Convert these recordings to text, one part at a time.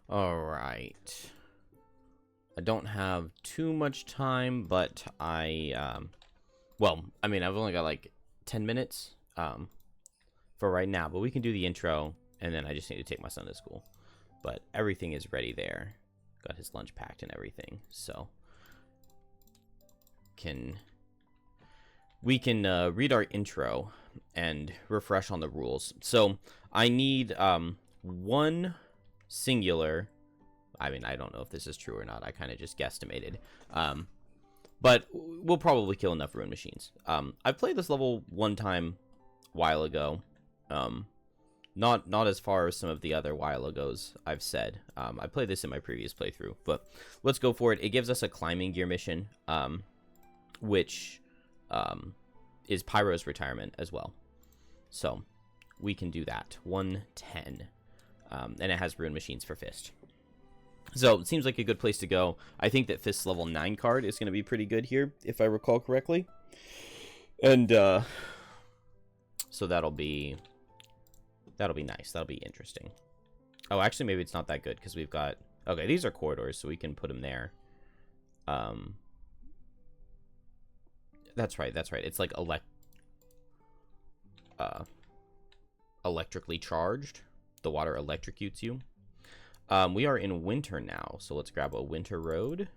Alright. I don't have too much time, but well, I mean, I've only got like 10 minutes for right now, but we can do the intro, and then I just need to take my son to school. But everything is ready there. Got his lunch packed and everything, so we can read our intro and refresh on the rules. So I need one singular. I mean, I don't know if this is true or not. I kind of just guesstimated. But we'll probably kill enough ruin machines. I've played this level one time a while ago. Not as far as some of the other while agos I've said. I played this in my previous playthrough, but let's go for it. It gives us a climbing gear mission, which is Pyro's retirement as well. So we can do that. 110. And it has ruin machines for Fist. So it seems like a good place to go. I think that Fist's level 9 card is going to be pretty good here, if I recall correctly. And so that'll be nice. That'll be interesting. Oh, actually, maybe it's not that good because we've got... Okay, these are corridors, so we can put them there. That's right. It's like electrically charged. The water electrocutes you. We are in winter now, so let's grab a winter road.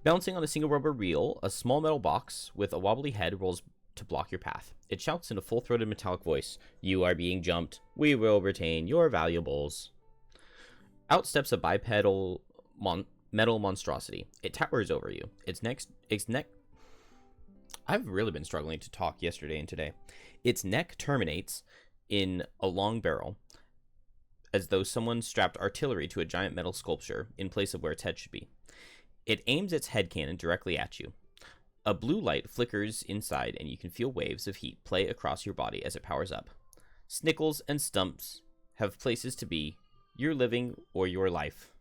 Balancing on a single rubber reel, a small metal box with a wobbly head rolls to block your path. It shouts in a full-throated metallic voice, "You are being jumped. We will retain your valuables." Out steps a bipedal metal monstrosity. It towers over you. Its neck... I've really been struggling to talk yesterday and today. Its neck terminates in a long barrel, as though someone strapped artillery to a giant metal sculpture in place of where its head should be. It aims its head cannon directly at you. A blue light flickers inside, and you can feel waves of heat play across your body as it powers up. Snickles and Stumps have places to be, your living or your life.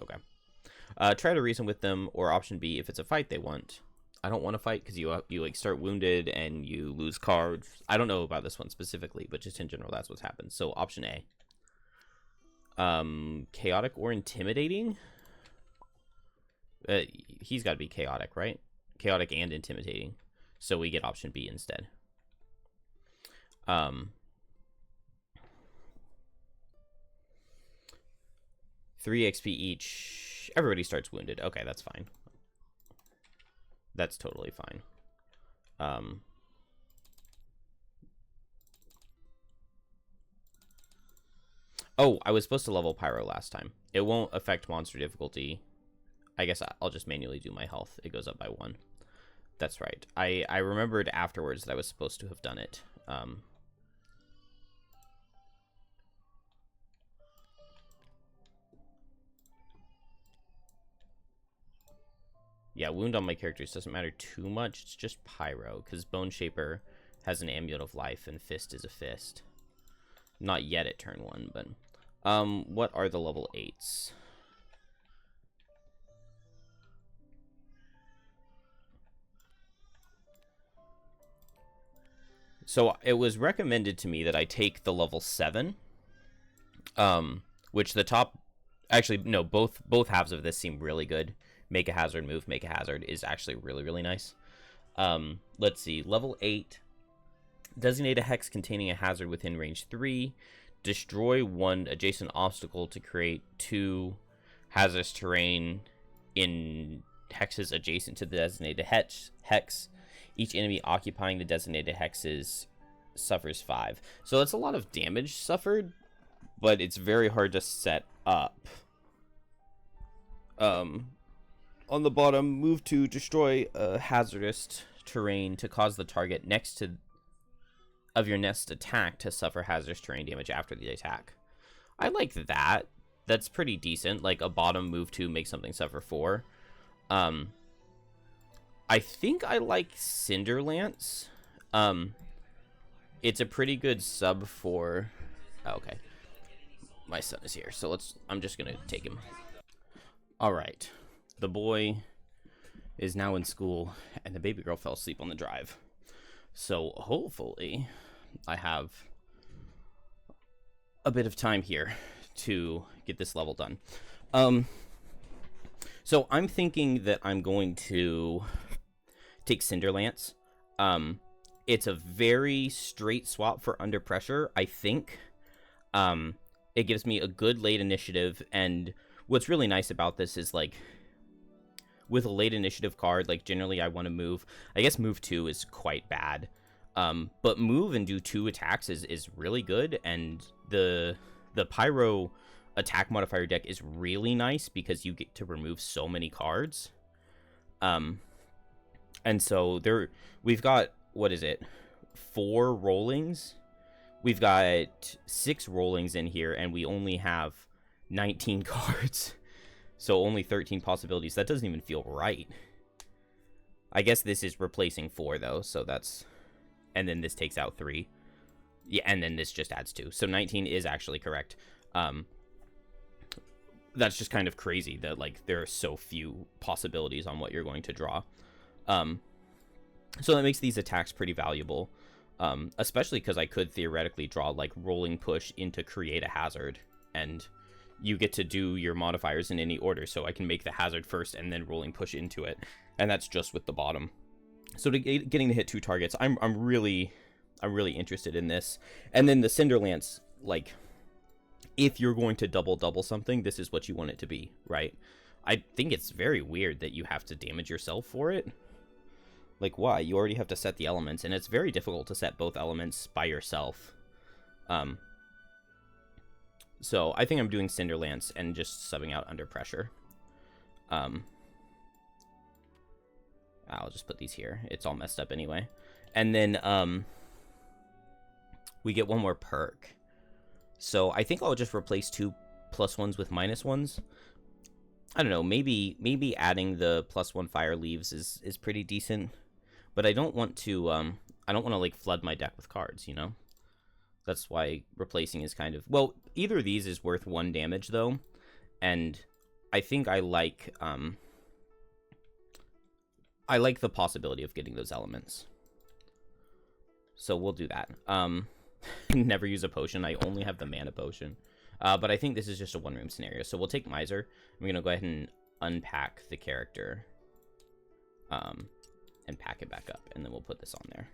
Okay. Try to reason with them, or option B, if it's a fight they want. I don't want to fight because you like start wounded and you lose cards. I don't know about this one specifically, but just in general, that's what's happened. So option A. Chaotic or intimidating? He's got to be chaotic, right? Chaotic and intimidating. So we get option B instead. 3 XP each. Everybody starts wounded. Okay, that's fine. That's totally fine. Oh, I was supposed to level Pyro last time. It won't affect monster difficulty. I guess I'll just manually do my health. It goes up by 1. That's right. I remembered afterwards that I was supposed to have done it. Yeah, wound on my characters doesn't matter too much. It's just Pyro, because Bone Shaper has an Amulet of Life, and Fist is a Fist. Not yet at turn 1, but... what are the level 8s? So it was recommended to me that I take the level 7, which the top... Actually, no, both halves of this seem really good. Make a hazard, move, make a hazard is actually really, really nice. Let's see. Level 8. Designate a hex containing a hazard within range 3. Destroy 1 adjacent obstacle to create 2 hazardous terrain in hexes adjacent to the designated hex. Each enemy occupying the designated hexes suffers 5. So that's a lot of damage suffered, but it's very hard to set up. On the bottom, move to destroy a hazardous terrain to cause the target next to of your next attack to suffer hazardous terrain damage after the attack. I like that. That's pretty decent. Like a bottom move to make something suffer 4. I think I like Cinderlance. It's a pretty good sub for... Oh, okay. My son is here, so I'm just gonna take him. All right. The boy is now in school, and the baby girl fell asleep on the drive. So hopefully I have a bit of time here to get this level done. So I'm thinking that I'm going to take Cinderlance. It's a very straight swap for Under Pressure, I think. It gives me a good late initiative, and what's really nice about this is, like, with a late initiative card, like, generally I want to move. I guess move 2 is quite bad. But move and do 2 attacks is really good, and the Pyro attack modifier deck is really nice because you get to remove so many cards. And so we've got, what is it, 4 rollings? We've got 6 rollings in here, and we only have 19 cards. So only 13 possibilities. That doesn't even feel right. I guess this is replacing 4, though, so that's... And then this takes out 3. Yeah, and then this just adds 2. So 19 is actually correct. That's just kind of crazy that, like, there are so few possibilities on what you're going to draw. So that makes these attacks pretty valuable. Especially because I could theoretically draw, like, Rolling Push into Create a Hazard, and you get to do your modifiers in any order, so I can make the hazard first and then Rolling Push into it, and that's just with the bottom. So getting to hit 2 targets, I'm really interested in this. And then the Cinderlance, like, if you're going to double something, this is what you want it to be, right? I think it's very weird that you have to damage yourself for it. Like, why? You already have to set the elements, and it's very difficult to set both elements by yourself. So I think I'm doing Cinderlance and just subbing out Under Pressure. I'll just put these here. It's all messed up anyway. And then we get one more perk. So I think I'll just replace 2 +1s with -1s. I don't know, maybe adding the +1 fire leaves is pretty decent. But I don't want to like flood my deck with cards, you know? That's why replacing is kind of... Well, either of these is worth 1 damage, though. And I think I like the possibility of getting those elements. So we'll do that. Never use a potion. I only have the mana potion. But I think this is just a 1-room scenario. So we'll take Miser. I'm going to go ahead and unpack the character. And pack it back up. And then we'll put this on there.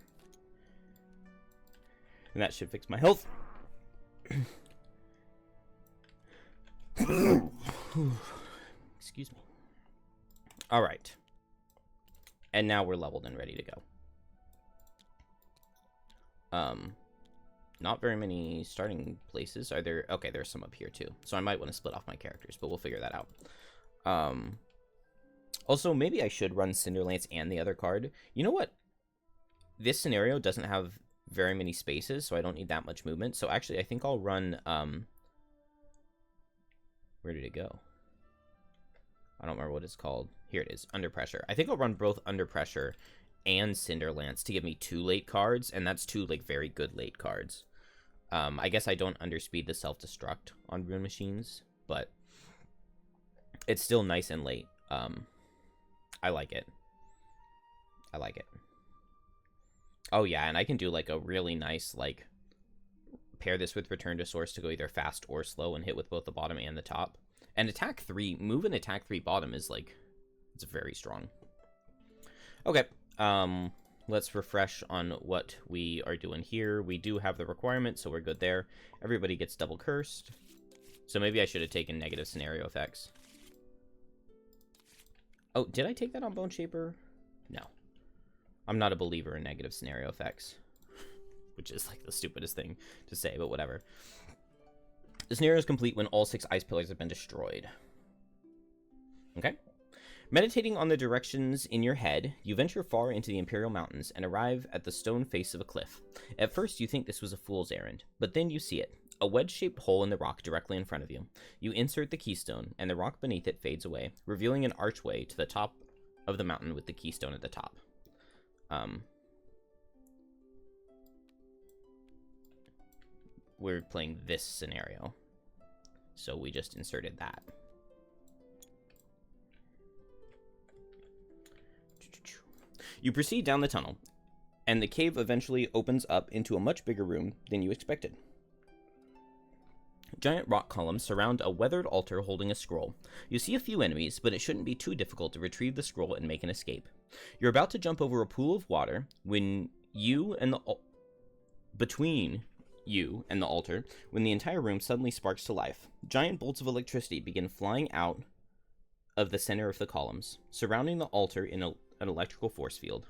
And that should fix my health. Excuse me. All right. And now we're leveled and ready to go. Not very many starting places. Are there? Okay, there's some up here too. So I might want to split off my characters, but we'll figure that out. Also, maybe I should run Cinderlance and the other card. You know what? This scenario doesn't have very many spaces, so I don't need that much movement. So actually, I think I'll run... Where did it go? I don't remember what it's called. Here it is, Under Pressure. I think I'll run both Under Pressure and Cinderlance to give me 2 late cards, and that's 2, like, very good late cards. I guess I don't underspeed the self-destruct on Rune Machines, but it's still nice and late. I like it. I like it. Oh, yeah, and I can do, like, a really nice, like, pair this with Return to Source to go either fast or slow and hit with both the bottom and the top. And attack 3, move and attack 3 bottom is, like, it's very strong. Okay, let's refresh on what we are doing here. We do have the requirement, so we're good there. Everybody gets double cursed. So maybe I should have taken negative scenario effects. Oh, did I take that on Bone Shaper? No. I'm not a believer in negative scenario effects. Which is, like, the stupidest thing to say, but whatever. The scenario is complete when all 6 ice pillars have been destroyed. Okay. Meditating on the directions in your head, you venture far into the Imperial Mountains and arrive at the stone face of a cliff. At first, you think this was a fool's errand, but then you see it. A wedge-shaped hole in the rock directly in front of you. You insert the keystone, and the rock beneath it fades away, revealing an archway to the top of the mountain with the keystone at the top. We're playing this scenario, so we just inserted that. You proceed down the tunnel, and the cave eventually opens up into a much bigger room than you expected. Giant rock columns surround a weathered altar holding a scroll. You see a few enemies, but it shouldn't be too difficult to retrieve the scroll and make an escape. You're about to jump over a pool of water when between you and the altar, when the entire room suddenly sparks to life. Giant bolts of electricity begin flying out of the center of the columns, surrounding the altar in an electrical force field.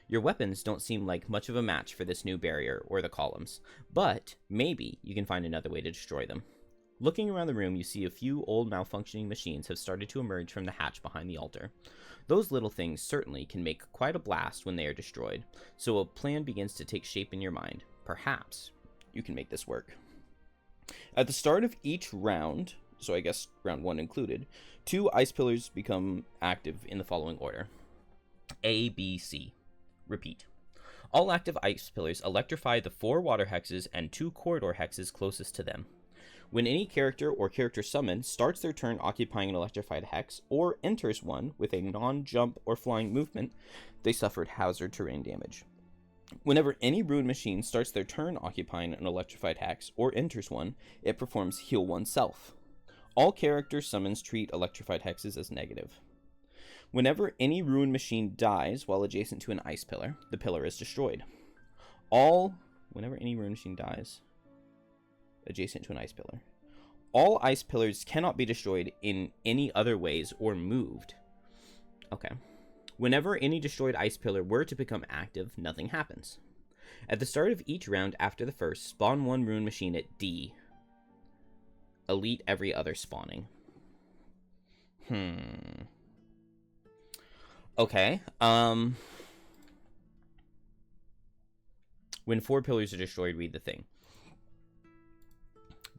Your weapons don't seem like much of a match for this new barrier or the columns, but maybe you can find another way to destroy them. Looking around the room, you see a few old malfunctioning machines have started to emerge from the hatch behind the altar. Those little things certainly can make quite a blast when they are destroyed, so a plan begins to take shape in your mind. Perhaps you can make this work. At the start of each round, so I guess round 1 included, 2 ice pillars become active in the following order. A, B, C. Repeat. All active ice pillars electrify the 4 water hexes and 2 corridor hexes closest to them. When any character or character summoned starts their turn occupying an electrified hex, or enters one with a non-jump or flying movement, they suffered hazard terrain damage. Whenever any rune machine starts their turn occupying an electrified hex, or enters one, it performs heal oneself. All character summons treat electrified hexes as negative. Whenever any rune machine dies while adjacent to an ice pillar, the pillar is destroyed. Whenever any rune machine dies adjacent to an ice pillar, all ice pillars cannot be destroyed in any other ways or moved. Okay. Whenever any destroyed ice pillar were to become active, nothing happens. At the start of each round after the first, spawn 1 rune machine at D. Elite every other spawning. Okay, when 4 pillars are destroyed, read the thing.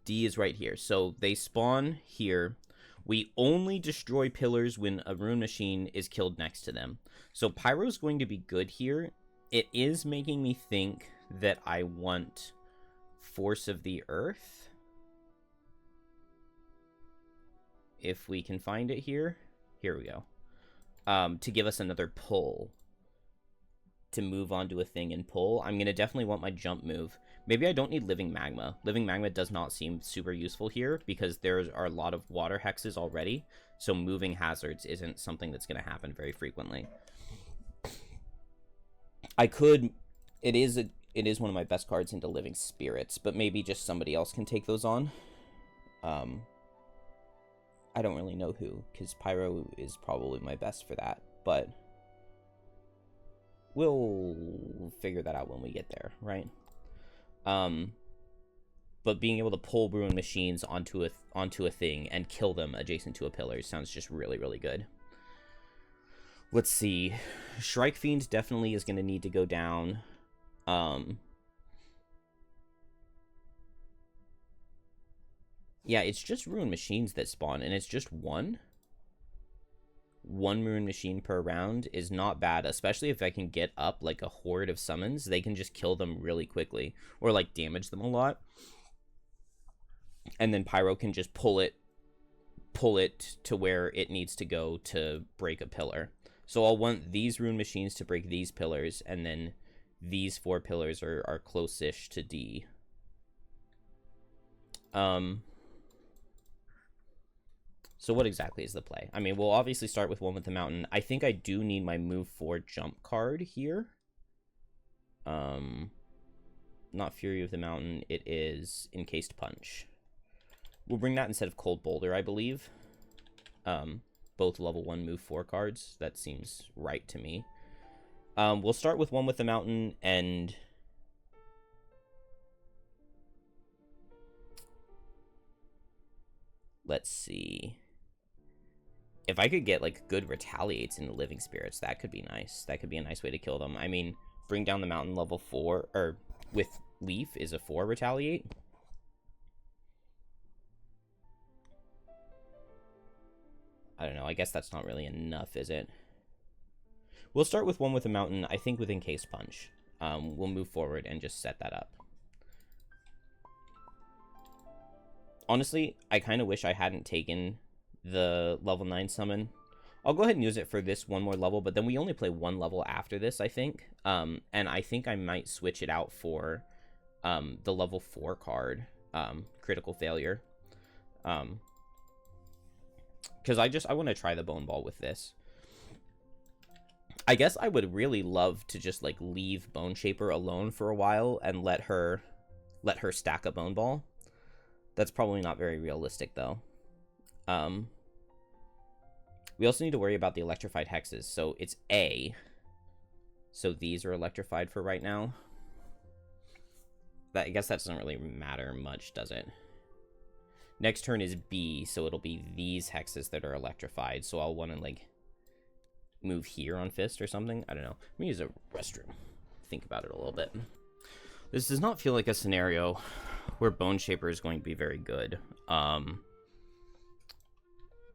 D is right here. So they spawn here. We only destroy pillars when a rune machine is killed next to them. So Pyro's going to be good here. It is making me think that I want Force of the Earth. If we can find it here. Here we go. To give us another pull. To move onto a thing and pull. I'm going to definitely want my jump move. Maybe I don't need Living Magma. Living Magma does not seem super useful here because there are a lot of water hexes already. So moving hazards isn't something that's going to happen very frequently. It is one of my best cards into Living Spirits, but maybe just somebody else can take those on. I don't really know who, because Pyro is probably my best for that, but we'll figure that out when we get there, right? But being able to pull rune machines onto a thing and kill them adjacent to a pillar sounds just really, really good. Let's see. Shrike Fiend definitely is going to need to go down. Yeah, it's just rune machines that spawn, and it's just one. One rune machine per round is not bad, especially if I can get up like a horde of summons. They can just kill them really quickly, or like damage them a lot. And then Pyro can just pull it to where it needs to go to break a pillar. So I'll want these rune machines to break these pillars, and then these 4 pillars are close-ish to D. So what exactly is the play? I mean, we'll obviously start with one with the mountain. I think I do need my move 4 jump card here. Not Fury of the Mountain. It is Encased Punch. We'll bring that instead of Cold Boulder, I believe. Both level 1 move 4 cards. That seems right to me. We'll start with one with the mountain and... Let's see. If I could get, like, good retaliates into Living Spirits, that could be nice. That could be a nice way to kill them. I mean, bring down the mountain level 4, or with Leaf is a 4 retaliate. I don't know. I guess that's not really enough, is it? We'll start with one with the mountain, I think with Encased Punch. We'll move forward and just set that up. Honestly, I kind of wish I hadn't taken the level 9 summon. I'll go ahead and use it for this one more level, but then we only play one level after this, I think. And I think I might switch it out for the level 4 card critical failure. Because I want to try the Bone Ball with this. I guess I would really love to just like leave Bone Shaper alone for a while and let her stack a Bone Ball. That's probably not very realistic though. We also need to worry about the electrified hexes. So it's A. So these are electrified for right now. I guess that doesn't really matter much, does it? Next turn is B, so it'll be these hexes that are electrified. So I'll want to, like, move here on Fist or something. I don't know. Let me use a restroom. Think about it a little bit. This does not feel like a scenario where Bone Shaper is going to be very good.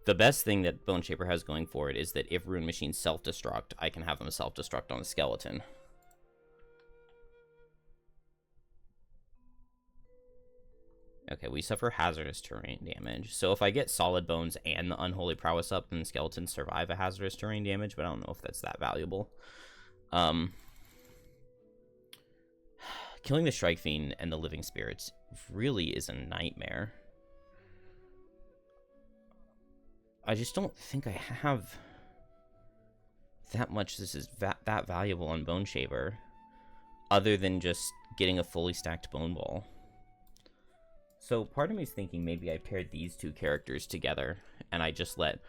The best thing that Bone Shaper has going for it is that if Rune Machines self-destruct, I can have them self-destruct on a skeleton. Okay, we suffer hazardous terrain damage. So if I get Solid Bones and the Unholy Prowess up, then skeletons survive a hazardous terrain damage, but I don't know if that's that valuable. Killing the Strike Fiend and the Living Spirits really is a nightmare. I just don't think I have that much this is that valuable on Bone Shaper, other than just getting a fully stacked Bone Ball. So part of me is thinking maybe I paired these two characters together, and I just let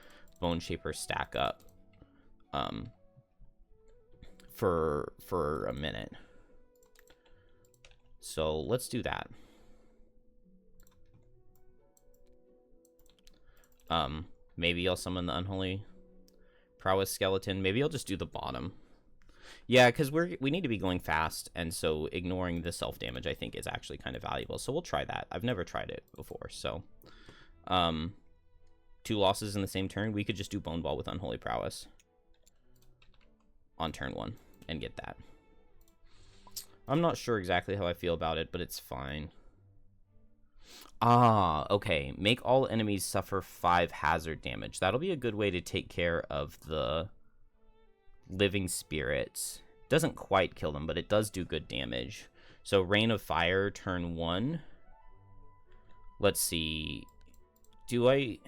Bone Shaper stack up for a minute. So let's do that. Maybe I'll summon the Unholy Prowess Skeleton. Maybe I'll just do the bottom. Yeah, because we need to be going fast, and so ignoring the self-damage, I think, is actually kind of valuable. So we'll try that. I've never tried it before, so... 2 losses in the same turn. We could just do Bone Ball with Unholy Prowess on turn 1 and get that. I'm not sure exactly how I feel about it, but it's fine. Ah, okay. Make all enemies suffer 5 hazard damage. That'll be a good way to take care of the Living Spirits. Doesn't quite kill them, but it does do good damage. So Rain of Fire, turn 1. Let's see. Do I...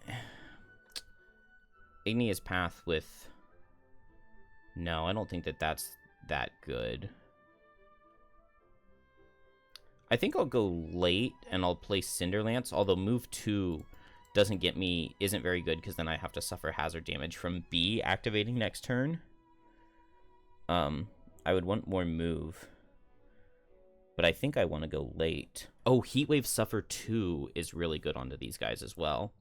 Igneous Path with... No, I don't think that that's that good. I think I'll go late and I'll play Cinderlance, although move 2 isn't very good because then I have to suffer hazard damage from B activating next turn. I would want more move, but I think I want to go late. Oh, Heatwave Suffer 2 is really good onto these guys as well.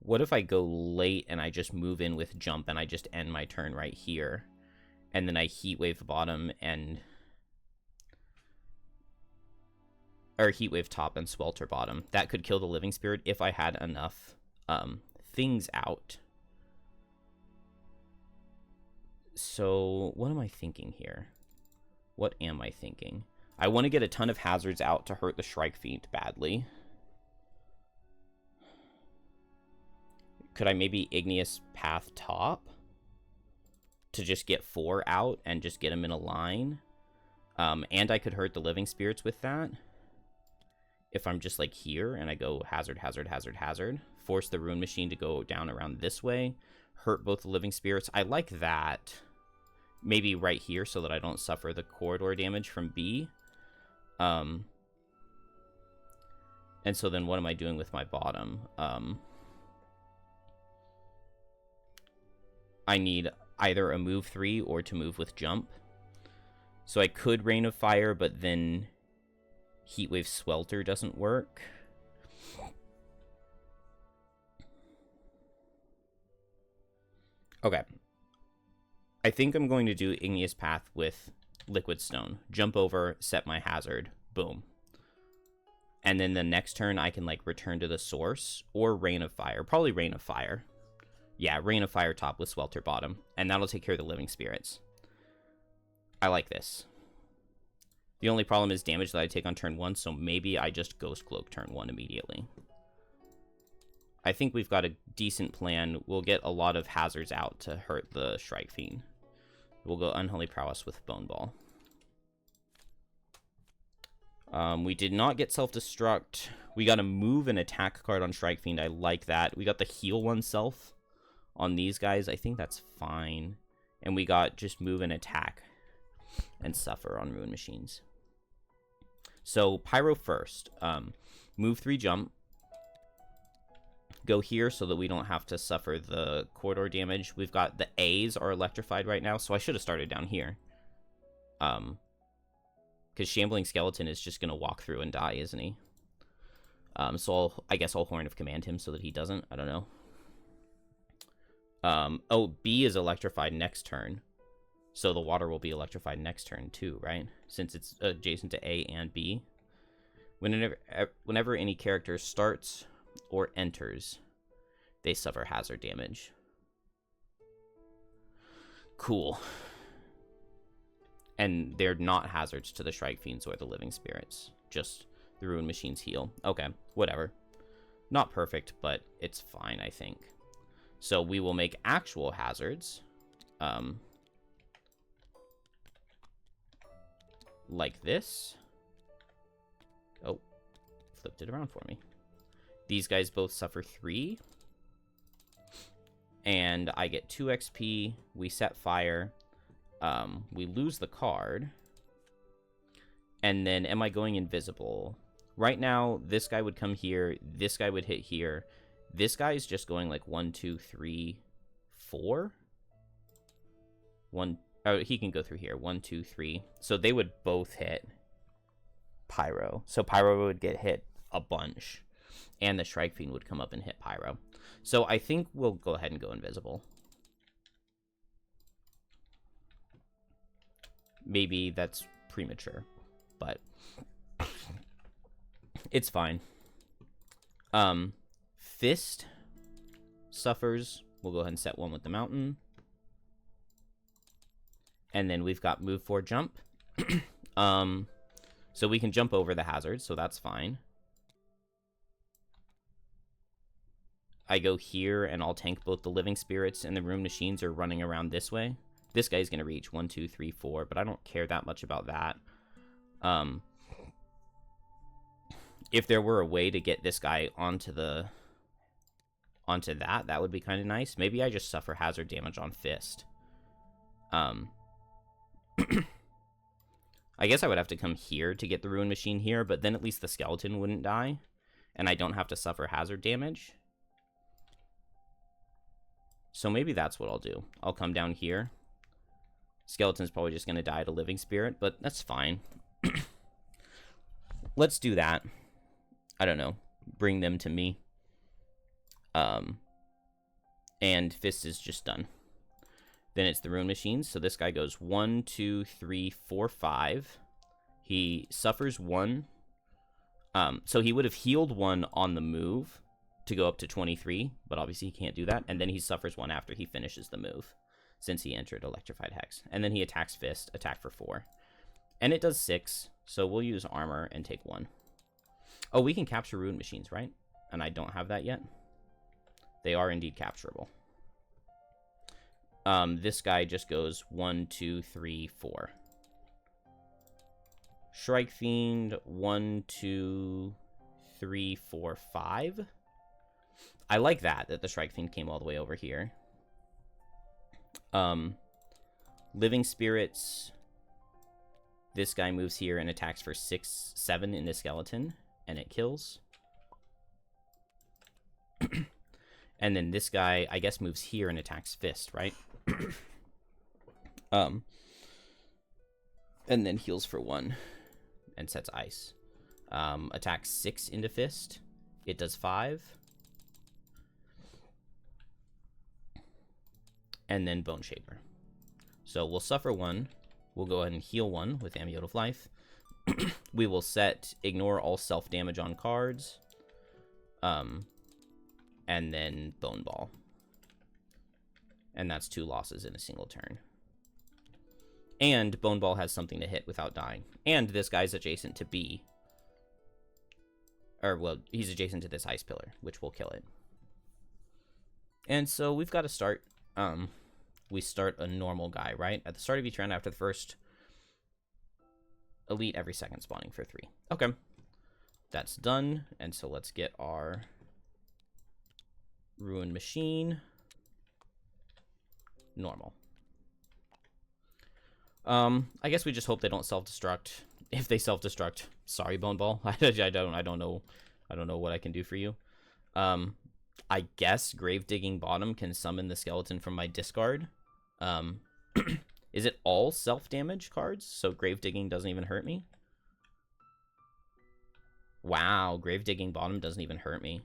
What if I go late and I just move in with Jump and I just end my turn right here? And then I Heatwave bottom and... Or Heatwave top and Swelter bottom. That could kill the Living Spirit if I had enough things out. So, what am I thinking here? What am I thinking? I want to get a ton of hazards out to hurt the Shrike Fiend badly. Could I maybe Igneous Path top? To just get 4 out and just get them in a line. And I could hurt the Living Spirits with that. If I'm just like here and I go hazard, hazard, hazard, hazard. Force the Rune Machine to go down around this way. Hurt both the Living Spirits. I like that. Maybe right here so that I don't suffer the corridor damage from B. And so then what am I doing with my bottom? I need either a move 3 or to move with Jump. So I could Rain of Fire, but then Heatwave Swelter doesn't work. Okay. I think I'm going to do Igneous Path with Liquid Stone. Jump over, set my hazard. Boom. And then the next turn I can like return to the source or Rain of Fire. Probably Rain of Fire. Yeah, Rain of Fire top with Swelter bottom. And that'll take care of the Living Spirits. I like this. The only problem is damage that I take on turn 1, so maybe I just Ghost Cloak turn 1 immediately. I think we've got a decent plan. We'll get a lot of hazards out to hurt the Shrike Fiend. We'll go Unholy Prowess with Bone Ball. We did not get self-destruct. We got a move and attack card on Strike Fiend. I like that. We got the heal oneself on these guys. I think that's fine. And we got just move and attack and suffer on Ruin Machines. So Pyro first. Move 3 jump. Go here so that we don't have to suffer the corridor damage. We've got the A's are electrified right now, so I should have started down here. Because Shambling Skeleton is just going to walk through and die, isn't he? So I guess I'll Horn of Command him so that he doesn't. I don't know. Oh, B is electrified next turn. So the water will be electrified next turn too, right? Since it's adjacent to A and B. Whenever any character starts or enters, they suffer hazard damage. Cool. And they're not hazards to the Strike Fiends or the Living Spirits. Just the Ruin Machines heal. Okay, whatever. Not perfect, but it's fine, I think. So we will make actual hazards. Like this. Oh, flipped it around for me. These guys both suffer 3. And I get 2 XP. We set fire. We lose the card. And then am I going invisible? Right now, this guy would come here. This guy would hit here. This guy is just going like 1, 2, 3, 4. Oh, he can go through here. 1, 2, 3. So they would both hit Pyro. So Pyro would get hit a bunch. And the Strike Fiend would come up and hit Pyro. So I think we'll go ahead and go invisible. Maybe that's premature, but it's fine. Fist suffers. We'll go ahead and set 1 with the mountain. And then we've got move 4 jump. So we can jump over the hazard, so that's fine. I go here and I'll tank both the Living Spirits and the Ruin Machines are running around this way. This guy's going to reach 1, 2, 3, 4, but I don't care that much about that. If there were a way to get this guy onto that would be kind of nice. Maybe I just suffer hazard damage on Fist. I guess I would have to come here to get the Ruin Machine here, but then at least the skeleton wouldn't die, and I don't have to suffer hazard damage. So maybe that's what I'll do. I'll come down here. Skeleton's probably just going to die to Living Spirit, but that's fine. Let's do that. I don't know. Bring them to me. And Fist is just done. Then it's the Ruin Machines. So this guy goes 1, 2, 3, 4, 5. He suffers 1. So he would have healed 1 on the move to go up to 23, but obviously he can't do that. And then he suffers 1 after he finishes the move, since he entered Electrified Hex. And then he attacks Fist, attack for 4. And it does 6, so we'll use armor and take 1. Oh, we can capture Ruin Machines, right? And I don't have that yet. They are indeed capturable. This guy just goes 1, 2, 3, 4. Strike Fiend, 1, 2, 3, 4, 5. I like that the Strike Fiend came all the way over here. Living Spirits. This guy moves here and attacks for 6, 7 in the skeleton, and it kills. And then this guy, I guess, moves here and attacks Fist, right? And then heals for 1 and sets ice. Attacks 6 into Fist. It does 5. And then Bone Shaper. So we'll suffer 1. We'll go ahead and heal 1 with Amulet of Life. We will set ignore all self-damage on cards. And then Bone Ball. And that's 2 losses in a single turn. And Bone Ball has something to hit without dying. And this guy's adjacent to B. Or, well, he's adjacent to this Ice Pillar, which will kill it. And so we've got to start. We start a normal guy, right? At the start of each round after the first Elite every second spawning for 3. Okay. That's done. And so let's get our Ruined Machine. Normal. I guess we just hope they don't self-destruct. If they self-destruct, sorry, Bone Ball. I don't know what I can do for you. I guess Gravedigging Bottom can summon the skeleton from my discard. Is it all self-damage cards? So Gravedigging doesn't even hurt me? Wow, Gravedigging Bottom doesn't even hurt me.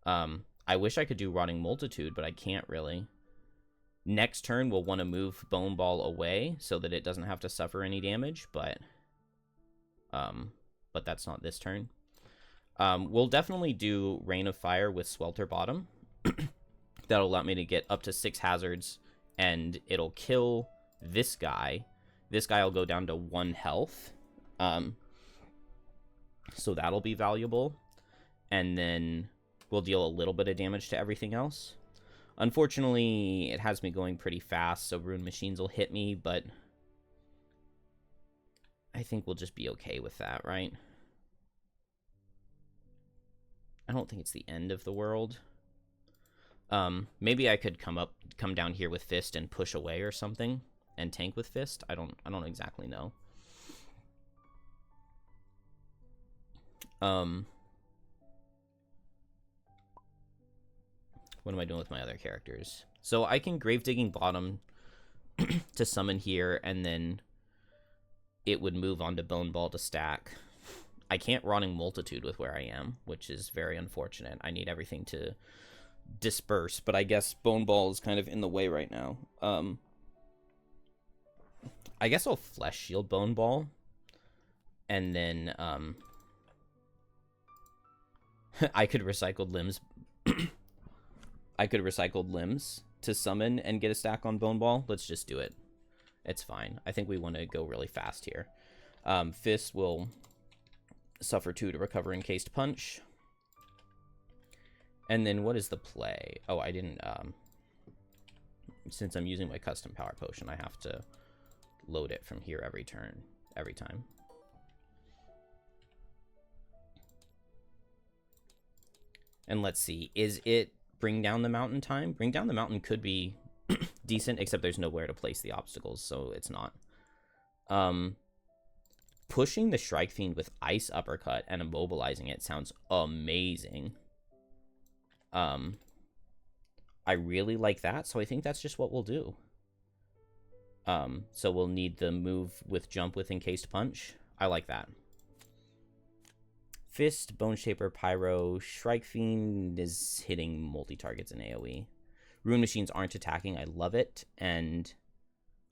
I wish I could do Rotting Multitude, but I can't really. Next turn, we'll want to move Bone Ball away so that it doesn't have to suffer any damage, but that's not this turn. We'll definitely do Rain of Fire with Swelter Bottom. That'll allow me to get up to 6 hazards, and it'll kill this guy. This guy will go down to 1 health. So that'll be valuable. And then we'll deal a little bit of damage to everything else. Unfortunately, it has me going pretty fast, so Ruined Machines will hit me, but I think we'll just be okay with that, right? I don't think it's the end of the world. Maybe I could come down here with Fist and push away or something, and tank with Fist. I don't exactly know. What am I doing with my other characters? So I can Gravedigging Bottom to summon here, and then it would move on to Bone Ball to stack. I can't Rotting Multitude with where I am, which is very unfortunate. I need everything to disperse, but I guess Bone Ball is kind of in the way right now. I guess I'll Flesh Shield Bone Ball, and then I could Recycled Limbs. I could Recycled Limbs to summon and get a stack on Bone Ball. Let's just do it. It's fine. I think we want to go really fast here. Fist will suffer 2 to recover Encased Punch. And then what is the play? Oh, I didn't... since I'm using my custom power potion, I have to load it from here every turn, every time. And let's see, is it Bring Down the Mountain time? Bring Down the Mountain could be decent, except there's nowhere to place the obstacles, so it's not. Pushing the Shrike Fiend with Ice Uppercut and immobilizing it sounds amazing. I really like that, so I think that's just what we'll do. So we'll need the move with jump with Encased Punch. I like that. Fist, Bone Shaper, Pyro, Shrike Fiend is hitting multi-targets in AoE. Ruined Machines aren't attacking. I love it. And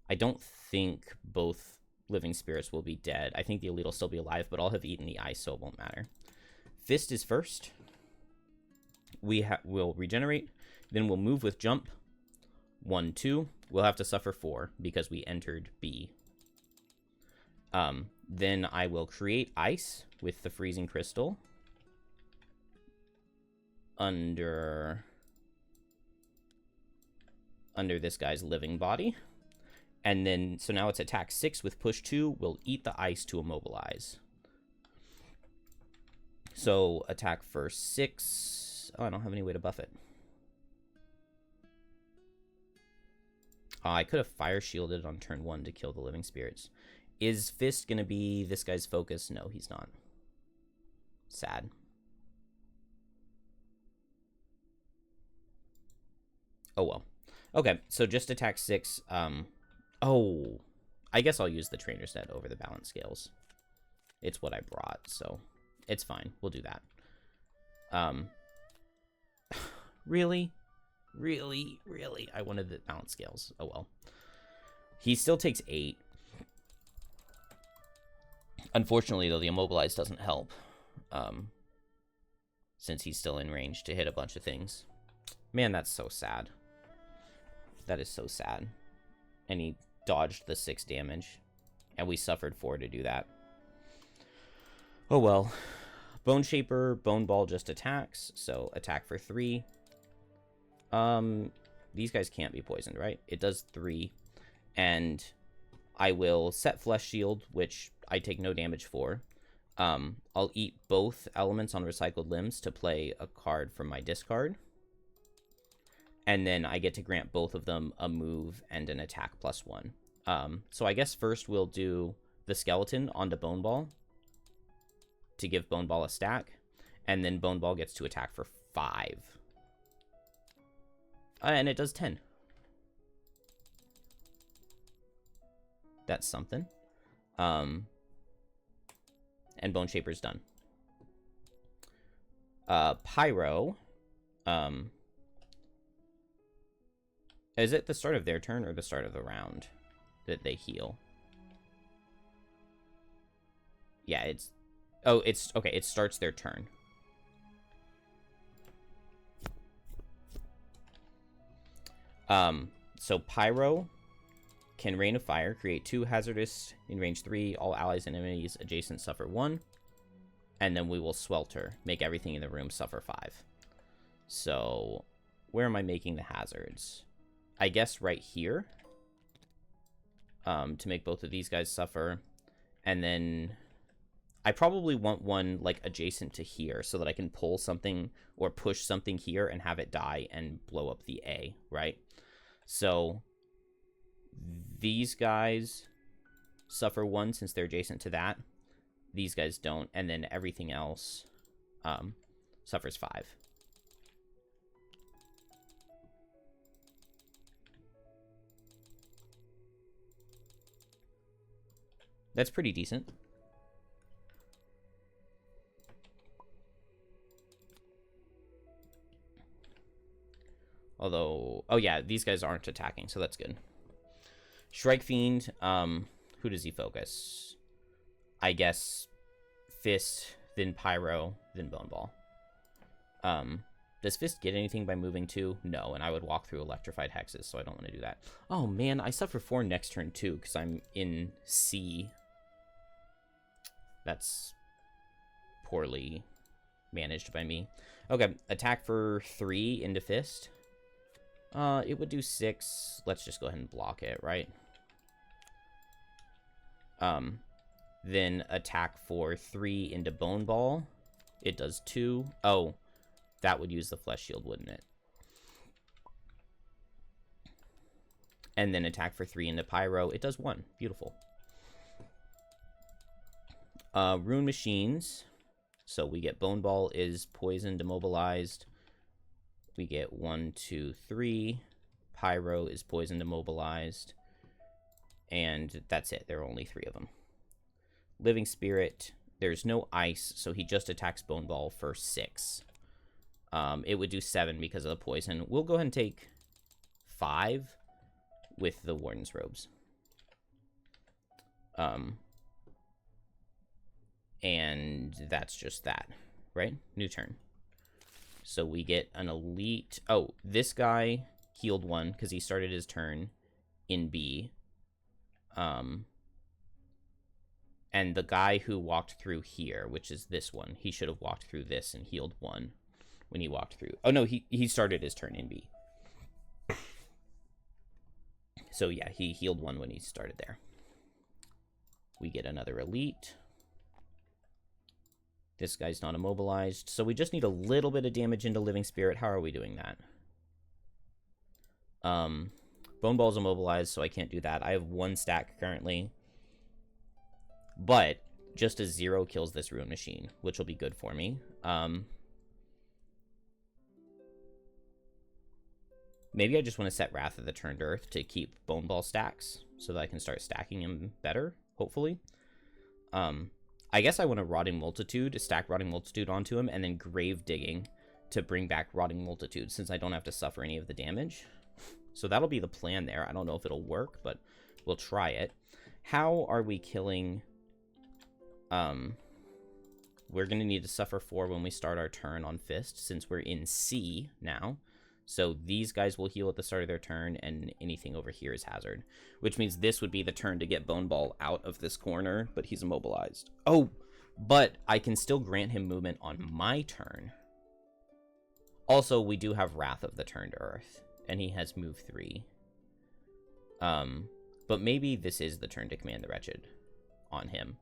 I don't think both Living Spirits will be dead. I think the Elite will still be alive, but I'll have eaten the ice, so it won't matter. Fist is first. We'll regenerate. Then we'll move with jump. 1, 2. We'll have to suffer 4 because we entered B. Then I will create ice with the Freezing Crystal under this guy's living body. And then, so now it's attack 6 with push 2. We'll eat the ice to immobilize. So attack for 6. Oh, I don't have any way to buff it. I could have fire shielded on turn 1 to kill the living spirits. Is Fist going to be this guy's focus? No, he's not. Sad. Oh, well. Okay, so just attack 6. Oh, I guess I'll use the Trainer's Net over the balance scales. It's what I brought, so it's fine. We'll do that. Really? Really? I wanted the balance scales. Oh, well. He still takes 8. Unfortunately, though, the immobilize doesn't help. Since he's still in range to hit a bunch of things. Man, that's so sad. That is so sad. And he dodged the 6 damage. And we suffered 4 to do that. Oh, well. Bone Shaper, Bone Ball just attacks. So, attack for 3. These guys can't be poisoned, right? It does 3. And I will set Flesh Shield, which I take no damage for. I'll eat both elements on recycled limbs to play a card from my discard. And then I get to grant both of them a move and an attack +1. So I guess first we'll do the skeleton onto Bone Ball to give Bone Ball a stack. And then Bone Ball gets to attack for 5. And it does 10. That's something. And Bone Shaper's done. Pyro. Is it the start of their turn or the start of the round that they heal? Yeah, it's... Oh, it's... Okay, it starts their turn. So Pyro can Rain of Fire, create 2 hazardous in range 3. All allies and enemies adjacent suffer 1. And then we will Swelter, make everything in the room suffer 5. So, where am I making the hazards? I guess right here. To make both of these guys suffer. And then I probably want one like adjacent to here so that I can pull something or push something here and have it die and blow up the A, right? So these guys suffer 1 since they're adjacent to that. These guys don't, and then everything else suffers 5. That's pretty decent. Although, oh yeah, these guys aren't attacking, so that's good. Shrike Fiend, who does he focus? I guess Fist, then Pyro, then Bone Ball. Does Fist get anything by moving 2? No, and I would walk through Electrified Hexes, so I don't want to do that. Oh man, I suffer 4 next turn too, because I'm in C. That's poorly managed by me. Okay, attack for 3 into Fist. It would do 6. Let's just go ahead and block it, right? Then attack for 3 into Bone Ball. It does 2. Oh, that would use the Flesh Shield, wouldn't it? And then attack for 3 into Pyro. It does 1. Beautiful. Rune Machines. So we get Bone Ball is poisoned, immobilized. We get 1, 2, 3. Pyro is poisoned, immobilized. And that's it. There are only 3 of them. Living Spirit. There's no ice, so he just attacks Bone Ball for 6. It would do 7 because of the poison. We'll go ahead and take 5 with the Warden's Robes. And that's just that, right? New turn. So we get an elite... Oh, this guy healed 1 because he started his turn in B. And the guy who walked through here, which is this one, he should have walked through this and healed 1 when he walked through. Oh, no, he started his turn in B. So, yeah, he healed 1 when he started there. We get another elite. This guy's not immobilized. So we just need a little bit of damage into Living Spirit. How are we doing that? Bone Ball's immobilized, so I can't do that. I have 1 stack currently. But just a 0 kills this Rune Machine, which will be good for me. Maybe I just want to set Wrath of the Turned Earth to keep Bone Ball stacks so that I can start stacking him better, hopefully. I guess I want a Rotting Multitude, to stack Rotting Multitude onto him, and then Grave Digging to bring back Rotting Multitude, since I don't have to suffer any of the damage. So that'll be the plan there. I don't know if it'll work, but we'll try it. How are we killing... We're going to need to suffer 4 when we start our turn on Fist, since we're in C now. So these guys will heal at the start of their turn, and anything over here is hazard. Which means this would be the turn to get Bone Ball out of this corner, but he's immobilized. Oh, but I can still grant him movement on my turn. Also, we do have Wrath of the Turned Earth, and he has move 3. But maybe this is the turn to command the Wretched on him.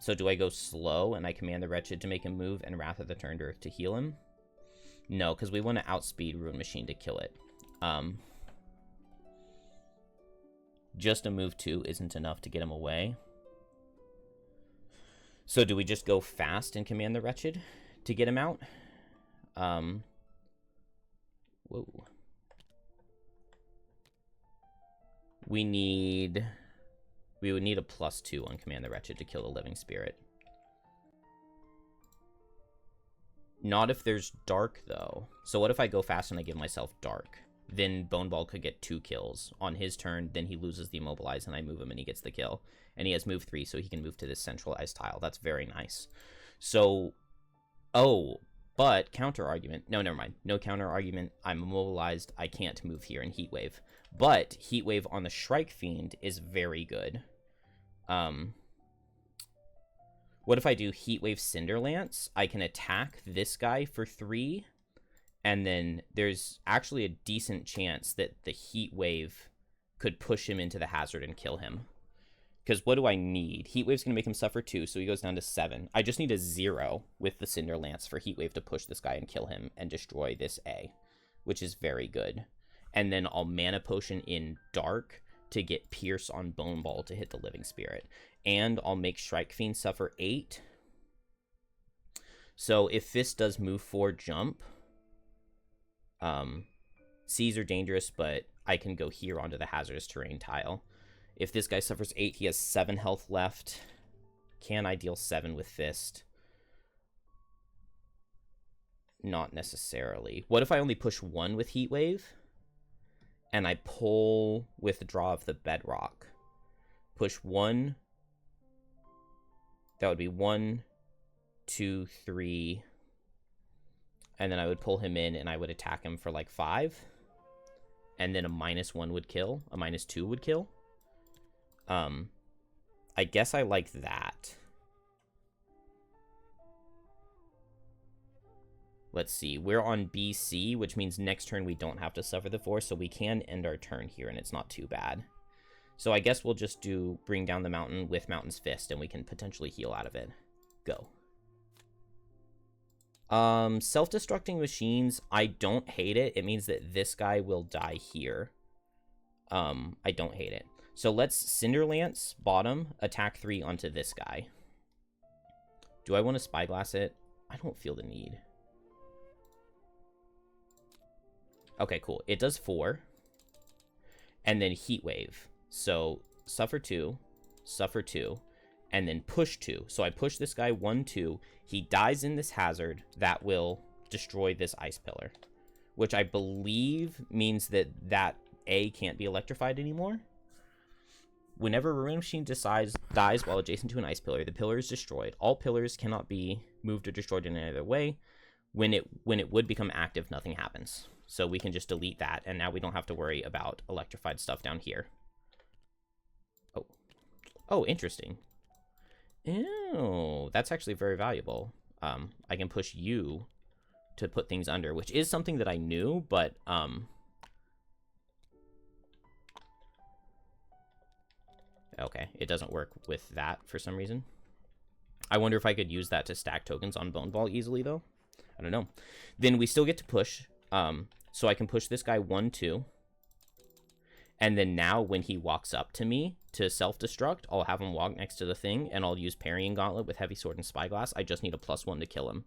So do I go slow and I command the Wretched to make him move and Wrath of the Turned Earth to heal him? No, because we want to outspeed Ruin Machine to kill it. Just a move 2 isn't enough to get him away. So do we just go fast and command the Wretched to get him out? Whoa. We would need a +2 on command the Wretched to kill the Living Spirit. Not if there's dark, though. So what if I go fast and I give myself dark? Then Boneball could get 2 kills on his turn, then he loses the Immobilize, and I move him and he gets the kill. And he has move 3, so he can move to this centralized tile. That's very nice. So, oh, but counter argument. No, never mind. No counter argument. I'm immobilized. I can't move here in Heatwave. But Heatwave on the Shrike Fiend is very good. What if I do Heatwave Cinderlance? I can attack this guy for 3. And then there's actually a decent chance that the Heatwave could push him into the hazard and kill him. Because what do I need? Heatwave's going to make him suffer 2, so he goes down to 7. I just need a 0 with the Cinderlance for Heatwave to push this guy and kill him and destroy this A, which is very good. And then I'll Mana Potion in Dark to get Pierce on Boneball to hit the Living Spirit. And I'll make Shrike Fiend suffer 8. So if Fist does move 4 jump... C's are dangerous, but I can go here onto the hazardous terrain tile. If this guy suffers 8, he has 7 health left. Can I deal 7 with Fist? Not necessarily. What if I only push 1 with Heatwave? And I pull Withdraw of the Bedrock. Push 1. That would be 1, 2, 3... And then I would pull him in and I would attack him for like 5. And then a -1 would kill. A -2 would kill. I guess I like that. Let's see. We're on BC, which means next turn we don't have to suffer the force. So we can end our turn here and it's not too bad. So I guess we'll just do Bring Down the Mountain with Mountain's Fist and we can potentially heal out of it. Go. Self-destructing machines, I don't hate it. It means that this guy will die here. I don't hate it. So let's Cinderlance, bottom, attack 3 onto this guy. Do I want to Spyglass it? I don't feel the need. Okay, cool. It does 4. And then Heatwave. So suffer 2, suffer 2. And then push 2. So I push this guy 1, 2. He dies in this hazard. That will destroy this ice pillar. Which I believe means that that A can't be electrified anymore. Whenever a Ruin Machine dies while adjacent to an ice pillar, the pillar is destroyed. All pillars cannot be moved or destroyed in any other way. When it would become active, nothing happens. So we can just delete that. And now we don't have to worry about electrified stuff down here. Oh. Oh, interesting. Ew, that's actually very valuable. I can push you to put things under, which is something that I knew, but okay, it doesn't work with that for some reason. I wonder if I could use that to stack tokens on Boneball easily, though. I don't know. Then we still get to push. So I can push this guy 1, 2. And then now when he walks up to me to self-destruct, I'll have him walk next to the thing, and I'll use Parrying Gauntlet with Heavy Sword and Spyglass. I just need a +1 to kill him.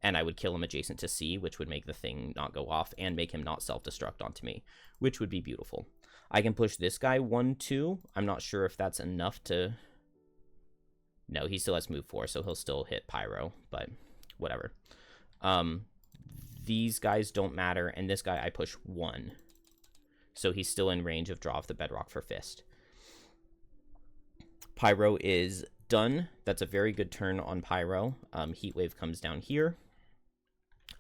And I would kill him adjacent to C, which would make the thing not go off, and make him not self-destruct onto me, which would be beautiful. I can push this guy 1, 2. I'm not sure if that's enough to... No, he still has move 4, so he'll still hit Pyro, but whatever. These guys don't matter, and this guy I push 1. So he's still in range of Draw of the Bedrock for Fist. Pyro is done. That's a very good turn on Pyro. Heatwave comes down here.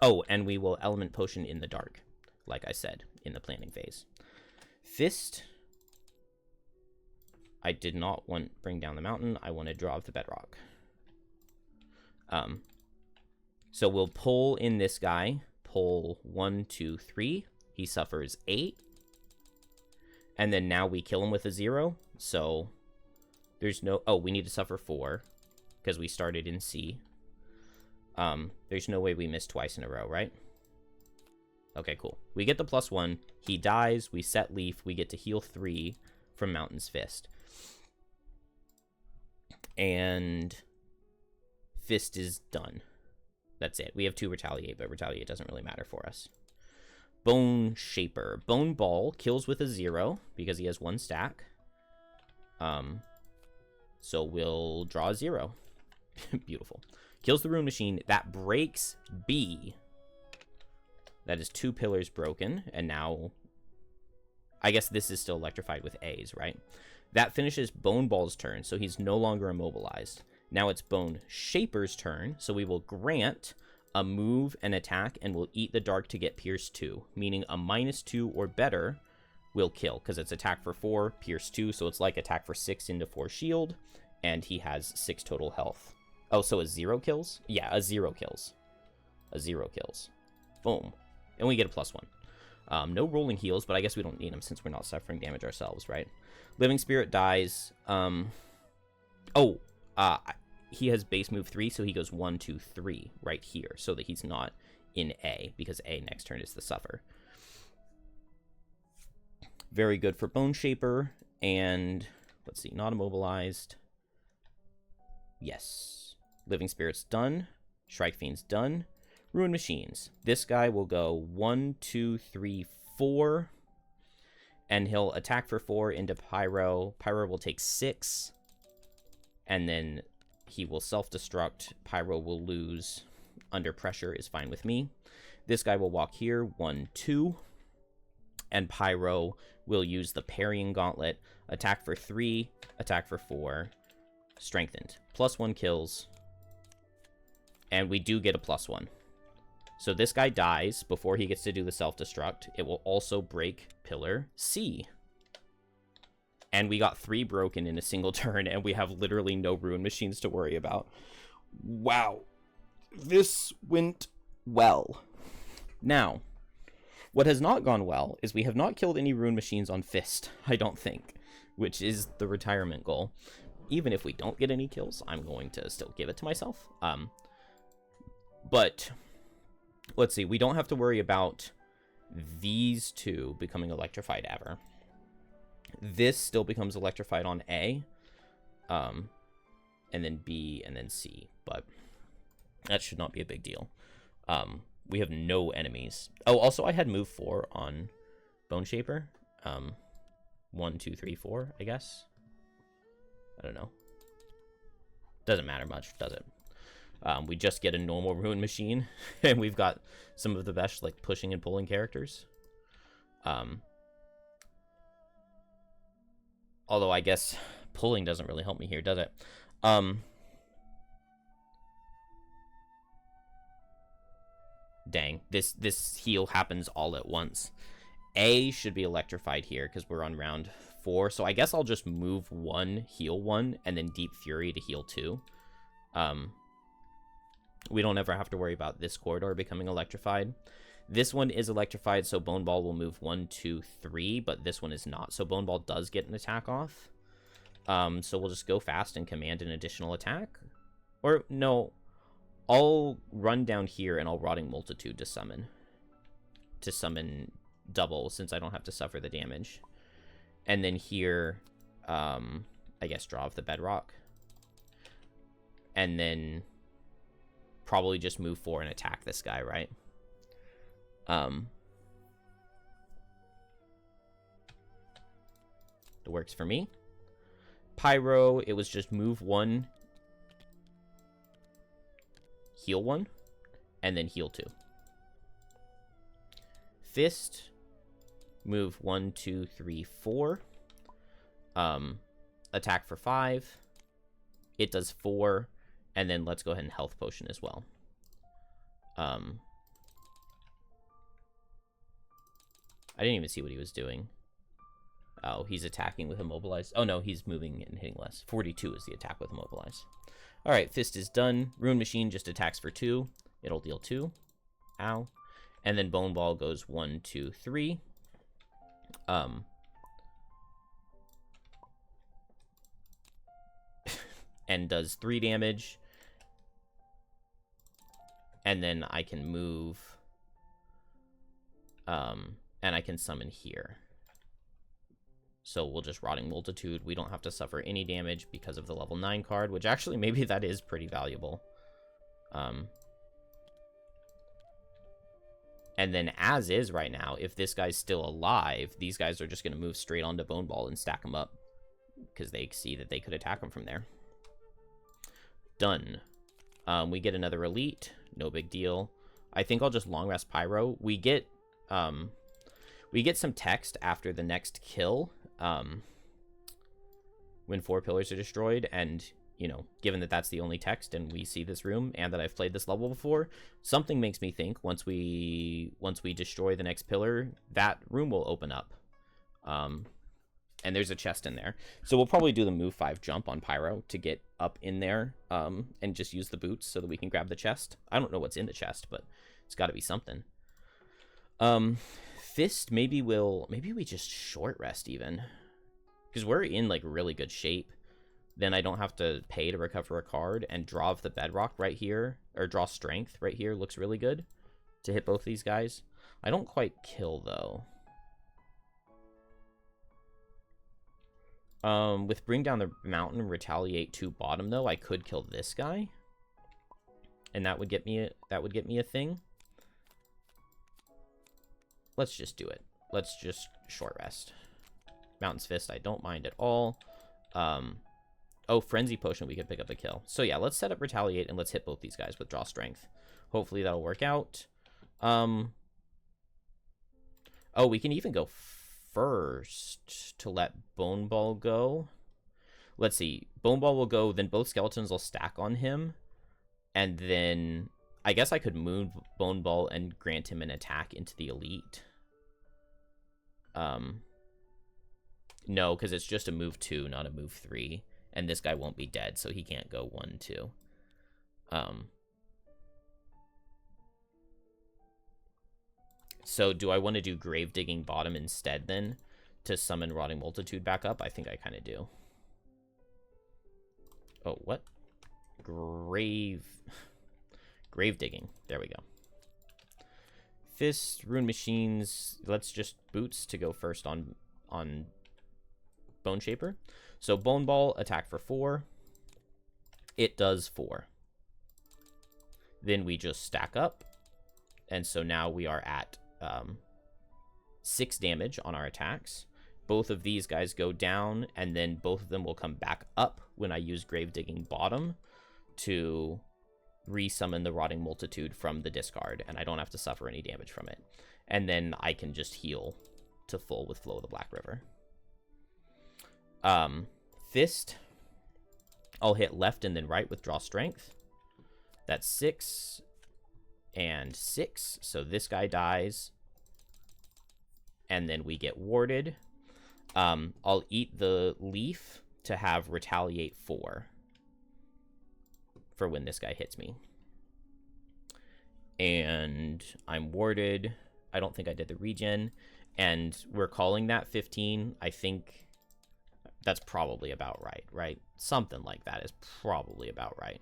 Oh, and we will Element Potion in the dark, like I said, in the planning phase. Fist. I did not want Bring Down the Mountain. I wanted Draw of the Bedrock. So we'll pull in this guy. Pull 1, 2, 3. He suffers 8. And then now we kill him with a 0. So there's no... Oh, we need to suffer 4. because we started in C. There's no way we missed twice in a row, right? Okay, cool. We get the +1. He dies. We set Leaf. We get to heal 3 from Mountain's Fist. And Fist is done. That's it. We have 2 Retaliate, but Retaliate doesn't really matter for us. Bone Shaper. Bone Ball kills with a 0 because he has 1 stack. So we'll draw a 0. Beautiful. Kills the Rune Machine. That breaks B. That is 2 pillars broken. And now, I guess this is still electrified with A's, right? That finishes Bone Ball's turn, so he's no longer immobilized. Now it's Bone Shaper's turn, so we will grant a move and attack, and we'll eat the dark to get Pierce 2, meaning a -2 or better will kill, because it's attack for 4, Pierce 2, so it's like attack for 6 into 4 shield, and he has 6 total health. Oh, so a 0 kills? Yeah, a 0 kills. A 0 kills. Boom. And we get a +1. No rolling heals, but I guess we don't need them since we're not suffering damage ourselves, right? Living Spirit dies. He has base move 3, so he goes 1, 2, 3 right here, so that he's not in A, because A next turn is the Suffer. Very good for Bone Shaper, and let's see, not immobilized. Yes. Living Spirit's done. Shrike Fiend's done. Ruin Machines. This guy will go 1, 2, 3, 4. And he'll attack for 4 into Pyro. Pyro will take 6. And then he will self-destruct. Pyro will lose. Under pressure is fine with me. This guy will walk here. 1, 2. And Pyro will use the Parrying Gauntlet. Attack for 3. Attack for 4. Strengthened. +1 kills. And we do get a +1. So this guy dies before he gets to do the self-destruct. It will also break Pillar C. And we got 3 broken in a single turn, and we have literally no Ruin Machines to worry about. Wow. This went well. Now, what has not gone well is we have not killed any Ruin Machines on Fist, I don't think, which is the retirement goal. Even if we don't get any kills, I'm going to still give it to myself. But let's see, we don't have to worry about these 2 becoming electrified ever. This still becomes electrified on A, and then B, and then C, but that should not be a big deal. We have no enemies. Oh, also I had move 4 on Bone Shaper. 1, 2, 3, 4, I guess. I don't know. Doesn't matter much, does it? We just get a normal Ruin Machine, and we've got some of the best, like, pushing and pulling characters. Although I guess pulling doesn't really help me here, does it? Dang, this heal happens all at once. A should be electrified here, because we're on round 4, so I guess I'll just move 1, heal 1, and then Deep Fury to heal 2. We don't ever have to worry about this corridor becoming electrified. This one is electrified, so Bone Ball will move 1, 2, 3, but this one is not. So Bone Ball does get an attack off. So we'll just go fast and command an additional attack. Or, no, I'll run down here and I'll Rotting Multitude to summon. To summon double, since I don't have to suffer the damage. And then here, I guess Draw of the Bedrock. And then probably just move 4 and attack this guy, right? It works for me. Pyro, it was just move 1, heal 1, and then heal 2. Fist, move 1, 2, 3, 4. Attack for 5. It does 4. And then let's go ahead and health potion as well. I didn't even see what he was doing. Oh, he's attacking with immobilized. Oh, no, he's moving and hitting less. 42 is the attack with immobilized. All right, Fist is done. Ruin Machine just attacks for 2. It'll deal 2. Ow. And then Bone Ball goes 1, 2, 3. and does 3 damage. And then I can move, and I can summon here. So we'll just Rotting Multitude. We don't have to suffer any damage because of the level 9 card, which actually maybe that is pretty valuable. And then as is right now, if this guy's still alive, these guys are just going to move straight onto Bone Ball and stack him up because they see that they could attack him from there. Done. We get another elite. No big deal. I think I'll just long rest Pyro. We get some text after the next kill when 4 pillars are destroyed, and you know, given that that's the only text and we see this room and that I've played this level before, something makes me think once we destroy the next pillar, that room will open up. And there's a chest in there. So we'll probably do the move 5 jump on Pyro to get up in there and just use the boots so that we can grab the chest. I don't know what's in the chest, but it's got to be something. Fist, maybe we just short rest even. Because we're in like really good shape. Then I don't have to pay to recover a card, and draw of the bedrock right here, or draw strength right here looks really good to hit both these guys. I don't quite kill though. With bring down the mountain, retaliate 2 bottom though, I could kill this guy, and that would get me a thing. Let's just do it. Let's just short rest. Mountain's Fist, I don't mind at all. Oh, Frenzy Potion, we could pick up a kill. So yeah, let's set up Retaliate and let's hit both these guys with Draw Strength. Hopefully that'll work out. Oh, we can even go first to let Bone Ball go. Let's see. Bone Ball will go, then both skeletons will stack on him. And then I guess I could move Bone Ball and grant him an attack into the elite. No, because it's just a move 2, not a move 3. And this guy won't be dead, so he can't go 1, 2. So do I want to do Grave Digging bottom instead then to summon Rotting Multitude back up? I think I kind of do. Oh, what? Grave Digging. There we go. Fist, Rune Machines. Let's just boots to go first on Bone Shaper. So Bone Ball, attack for 4. It does 4. Then we just stack up. And so now we are at 6 damage on our attacks. Both of these guys go down, and then both of them will come back up when I use Grave Digging bottom to resummon the Rotting Multitude from the discard, and I don't have to suffer any damage from it. And then I can just heal to full with Flow of the Black River. Fist, I'll hit left and then right with Draw Strength. That's 6 and 6, so this guy dies, and then we get warded. I'll eat the leaf to have Retaliate 4 for when this guy hits me. And I'm warded. I don't think I did the regen, and we're calling that 15. I think that's probably about right, right? Something like that is probably about right.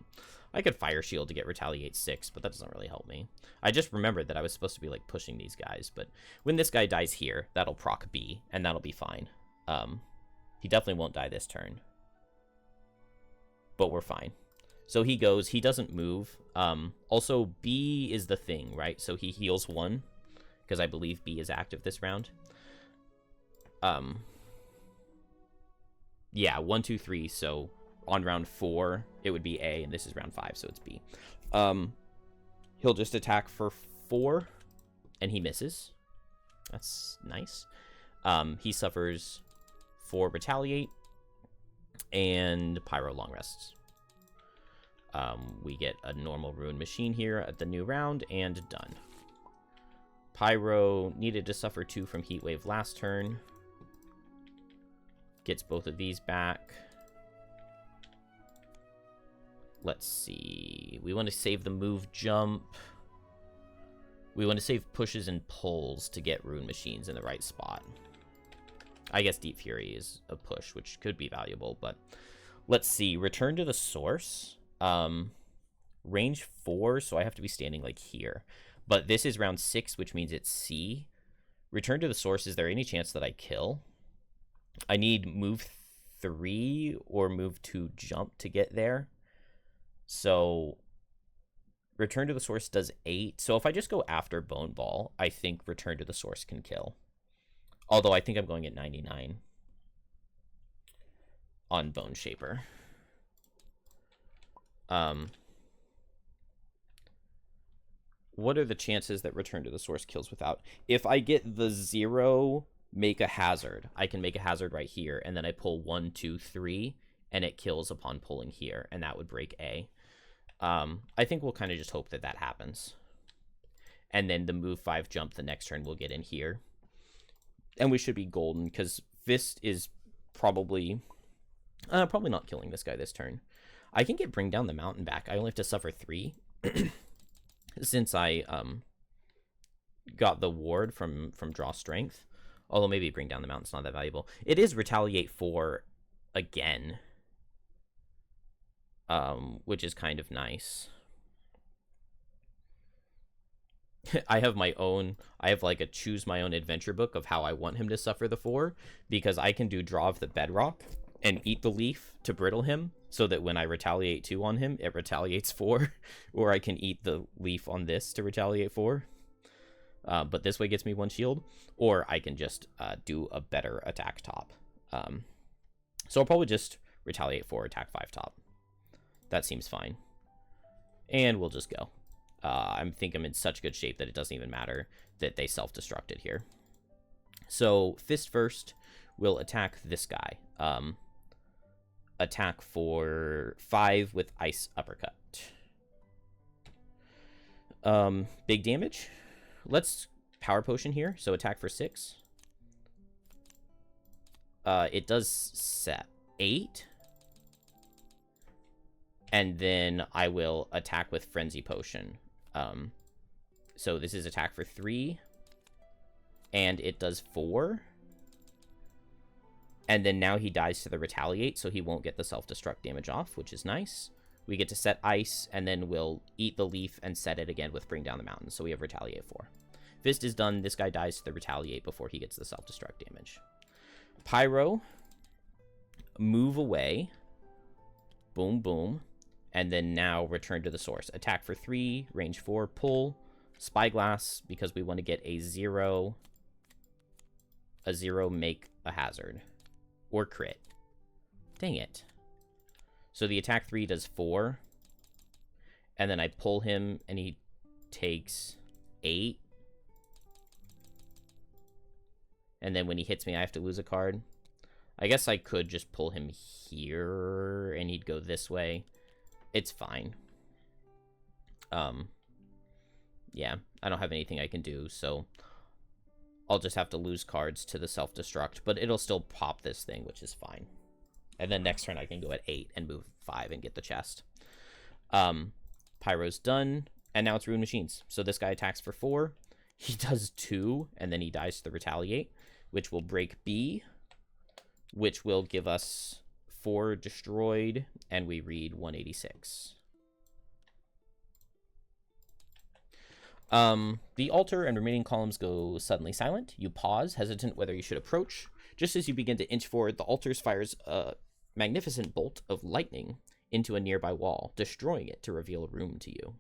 I could Fire Shield to get Retaliate 6, but that doesn't really help me. I just remembered that I was supposed to be, like, pushing these guys, but when this guy dies here, that'll proc B, and that'll be fine. He definitely won't die this turn. But we're fine. So he goes, he doesn't move. Also, B is the thing, right? So he heals 1, because I believe B is active this round. Yeah, 1, 2, 3. So on round 4, it would be A, and this is round 5, so it's B. He'll just attack for 4, and he misses. That's nice. He suffers 4 Retaliate, and Pyro long rests. We get a normal Rune Machine here at the new round, and done. Pyro needed to suffer 2 from Heatwave last turn. Gets both of these back. Let's see. We want to save the move jump. We want to save pushes and pulls to get Rune Machines in the right spot. I guess Deep Fury is a push, which could be valuable, but Let's see. Return to the source. Range 4, so I have to be standing like here. But this is round 6, which means it's C. Return to the source. Is there any chance that I kill? I need move 3 or move 2 jump to get there. So return to the source does 8. So if I just go after Bone Ball, I think return to the source can kill. Although I think I'm going at 99 on Bone Shaper. What are the chances that return to the source kills without? If I get the 0, make a hazard. I can make a hazard right here, and then I pull 1, 2, 3, and it kills upon pulling here, and that would break A. I think we'll kind of just hope that that happens. And then the move 5 jump the next turn we'll get in here. And we should be golden, because Fist is probably not killing this guy this turn. I can get Bring Down the Mountain back. I only have to suffer 3. Since I got the ward from Draw Strength. Although maybe Bring Down the Mountain's not that valuable. It is Retaliate 4 again. Which is kind of nice. I have like a choose my own adventure book of how I want him to suffer the 4, because I can do Draw of the Bedrock and eat the leaf to brittle him, so that when I retaliate 2 on him, it retaliates 4, or I can eat the leaf on this to retaliate 4. But this way gets me 1 shield, or I can just do a better attack top. So I'll probably just retaliate 4, attack 5 top. That seems fine. And we'll just go. I think I'm in such good shape that it doesn't even matter that they self-destructed here. So Fist first will attack this guy. Attack for 5 with Ice Uppercut. Big damage. Let's Power Potion here. So attack for 6. It does set 8. And then I will attack with Frenzy Potion. So this is attack for 3. And it does 4. And then now he dies to the Retaliate, so he won't get the self-destruct damage off, which is nice. We get to set Ice, and then we'll eat the leaf and set it again with Bring Down the Mountain, so we have Retaliate 4. Fist is done. This guy dies to the Retaliate before he gets the self-destruct damage. Pyro. Move away. Boom, boom. And then now return to the source. Attack for 3, range 4, pull. Spyglass, because we want to get a 0. A 0, make a hazard. Or crit. Dang it. So the attack 3 does 4. And then I pull him, and he takes 8. And then when he hits me, I have to lose a card. I guess I could just pull him here, and he'd go this way. It's fine. Yeah, I don't have anything I can do, so I'll just have to lose cards to the self-destruct, but it'll still pop this thing, which is fine. And then next turn I can go at 8 and move 5 and get the chest. Pyro's done, and now it's Ruin Machines. So this guy attacks for 4. He does 2, and then he dies to the Retaliate, which will break B, which will give us 4 destroyed, and we read 186. The altar and remaining columns go suddenly silent. You pause, hesitant whether you should approach. Just as you begin to inch forward, the altar fires a magnificent bolt of lightning into a nearby wall, destroying it to reveal a room to you.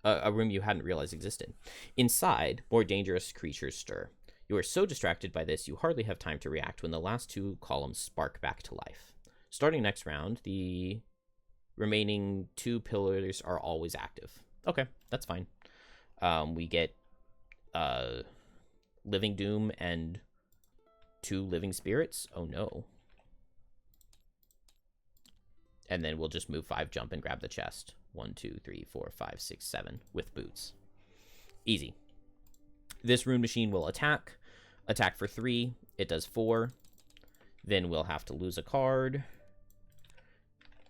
A room you hadn't realized existed. Inside, more dangerous creatures stir. You are so distracted by this, you hardly have time to react when the last 2 columns spark back to life. Starting next round, the remaining 2 pillars are always active. Okay, that's fine. We get Living Doom and 2 Living Spirits. Oh no. And then we'll just move 5 jump and grab the chest. 1, 2, 3, 4, 5, 6, 7 with boots. Easy. This Rune Machine will attack. Attack for 3. It does 4. Then we'll have to lose a card.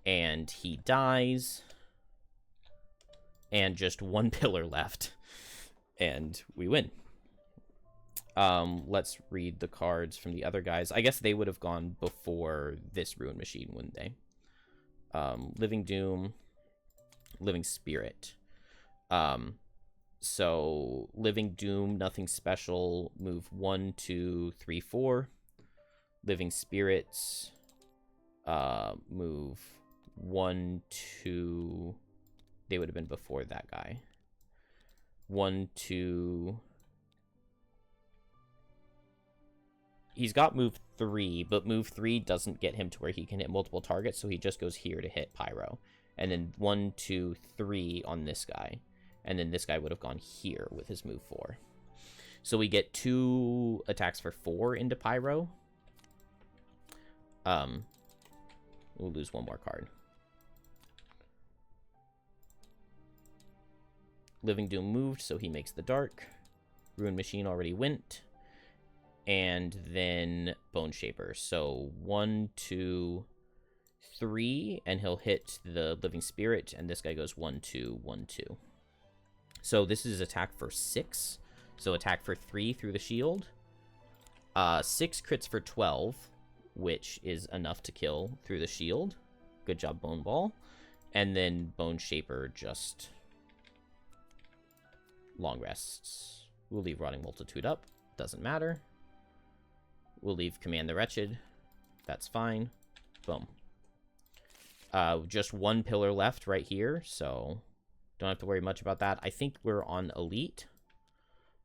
And he dies. And just 1 pillar left. And we win. Let's read the cards from the other guys. I guess they would have gone before this Ruin Machine, wouldn't they? Living Doom, Living Spirit. So Living Doom, nothing special. Move 1, 2, 3, 4. Living Spirits, move 1, 2. They would have been before that guy. 1, 2. He's got move 3, but move 3 doesn't get him to where he can hit multiple targets, so he just goes here to hit Pyro. And then 1, 2, 3 on this guy. And then this guy would have gone here with his move 4. So we get 2 attacks for 4 into Pyro. We'll lose 1 more card. Living Doom moved, so he makes the dark. Ruin Machine already went. And then Bone Shaper. So 1, 2, 3, and he'll hit the Living Spirit, and this guy goes 1, 2, 1, 2. So this is attack for 6. So attack for 3 through the shield. 6 crits for 12, which is enough to kill through the shield. Good job, Bone Ball. And then Bone Shaper just long rests. We'll leave Rotting Multitude up. Doesn't matter. We'll leave Command the Wretched. That's fine. Boom. Just 1 pillar left right here, so don't have to worry much about that. I think we're on Elite.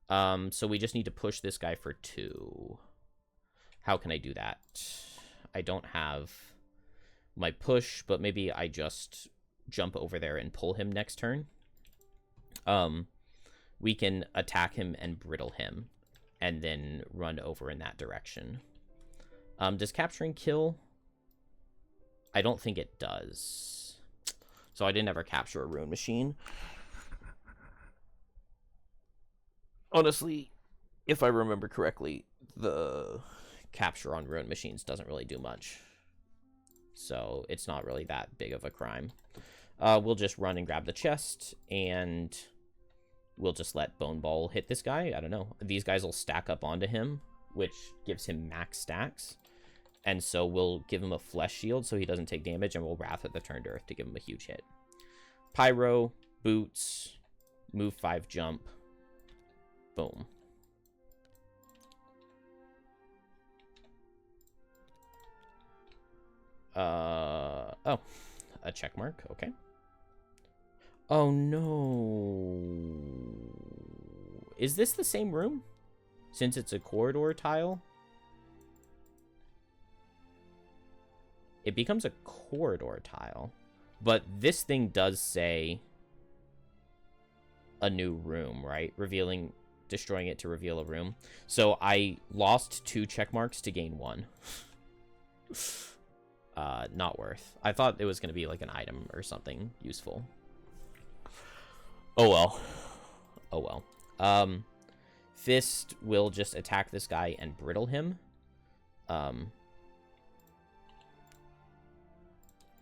So we just need to push this guy for 2. How can I do that? I don't have my push, but maybe I just jump over there and pull him next turn. We can attack him and brittle him, and then run over in that direction. Does capturing kill? I don't think it does. So I didn't ever capture a Ruin Machine. Honestly, if I remember correctly, the capture on Ruin Machines doesn't really do much. So it's not really that big of a crime. We'll just run and grab the chest, and we'll just let Bone Ball hit this guy. I don't know. These guys will stack up onto him, which gives him max stacks. And so we'll give him a flesh shield so he doesn't take damage, and we'll Wrath at the Turn to Earth to give him a huge hit. Pyro, boots, move 5, jump. Boom. Oh, a check mark. Okay. Oh no. Is this the same room? Since it's a corridor tile? It becomes a corridor tile. But this thing does say a new room, right? Destroying it to reveal a room. So I lost 2 check marks to gain 1. Not worth. I thought it was going to be like an item or something useful. Oh well. Oh well. Fist will just attack this guy and brittle him.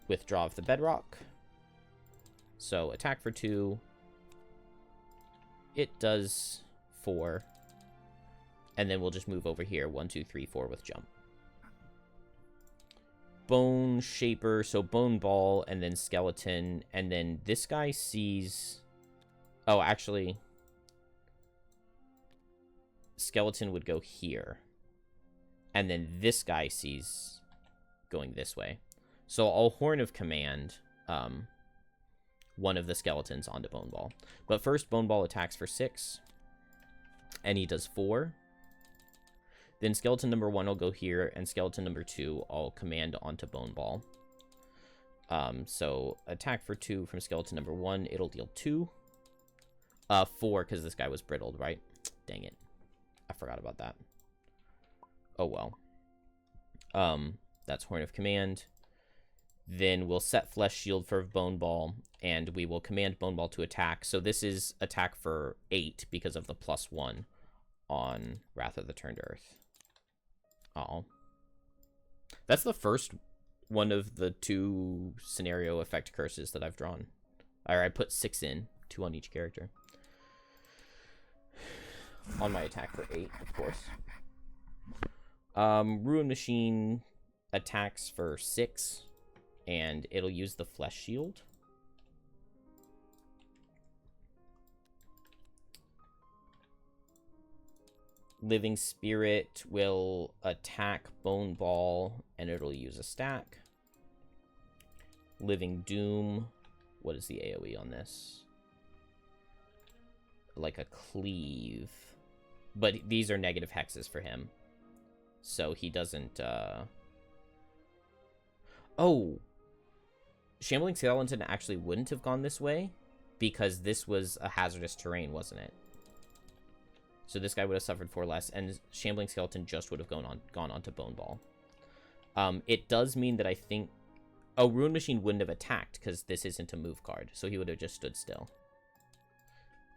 Withdraw of the bedrock. So attack for 2. It does 4. And then we'll just move over here. 1, 2, 3, 4 with jump. Bone Shaper, so Bone Ball, and then Skeleton, and then this guy sees... Oh, actually, Skeleton would go here. And then this guy sees going this way. So I'll Horn of Command one of the skeletons onto Bone Ball. But first, Bone Ball attacks for 6. And he does 4. Then skeleton number 1 will go here, and skeleton number 2 I'll command onto Bone Ball. So attack for 2 from skeleton number 1, it'll deal 2. 4, because this guy was brittled, right? Dang it. I forgot about that. Oh well. That's Horn of Command. Then we'll set Flesh Shield for Bone Ball, and we will command Bone Ball to attack. So this is attack for 8 because of the +1 on Wrath of the Turned Earth. Oh, that's the first one of the 2 scenario effect curses that I've drawn. All right, I put 6 in, 2 on each character. on my attack for 8, of course. Ruin Machine attacks for 6, and it'll use the Flesh Shield. Living Spirit will attack Bone Ball, and it'll use a stack. Living Doom, what is the AoE on this? Like a cleave. But these are negative hexes for him. So he doesn't, Oh! Shambling Skeleton actually wouldn't have gone this way, because this was a hazardous terrain, wasn't it? So this guy would have suffered 4 less, and Shambling Skeleton just would have gone on to Bone Ball. It does mean that I think... Oh, Ruin Machine wouldn't have attacked, because this isn't a move card, so he would have just stood still.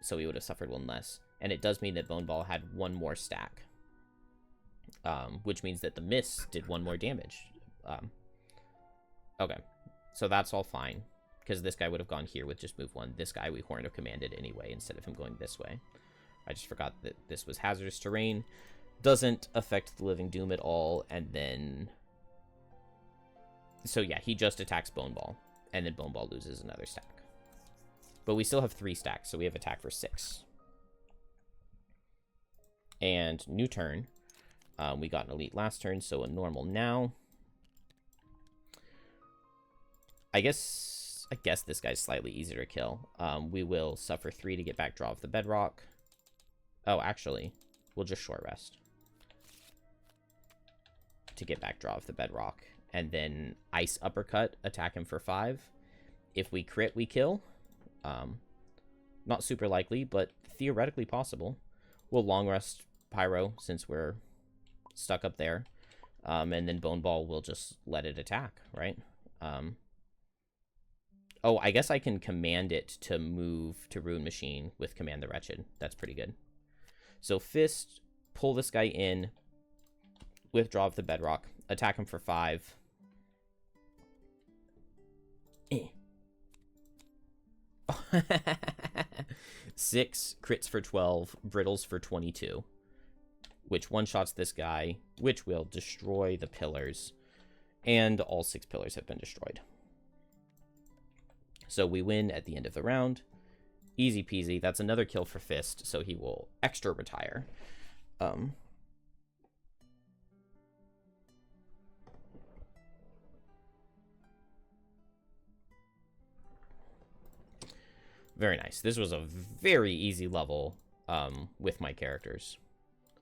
So he would have suffered 1 less. And it does mean that Bone Ball had 1 more stack. Which means that the miss did 1 more damage. Okay, so that's all fine, because this guy would have gone here with just move 1. This guy we Horn of Commanded anyway, instead of him going this way. I just forgot that this was hazardous terrain. Doesn't affect the Living Doom at all, and then... So yeah, he just attacks Bone Ball, and then Bone Ball loses another stack. But we still have 3 stacks, so we have attack for 6. And new turn. We got an elite last turn, so a normal now. I guess this guy's slightly easier to kill. We will suffer 3 to get back draw of the bedrock. Oh, actually, we'll just short rest to get back draw of the bedrock. And then ice uppercut, attack him for 5. If we crit, we kill. Not super likely, but theoretically possible. We'll long rest Pyro since we're stuck up there. And then Bone Ball will just let it attack, right? Oh, I guess I can command it to move to Ruin Machine with Command the Wretched. That's pretty good. So Fist, pull this guy in, withdraw of the bedrock, attack him for 5. 6, crits for 12, brittles for 22. Which one-shots this guy, which will destroy the pillars. And all 6 pillars have been destroyed. So we win at the end of the round. Easy peasy. That's another kill for Fist, so he will extra retire. Very nice. This was a very easy level with my characters.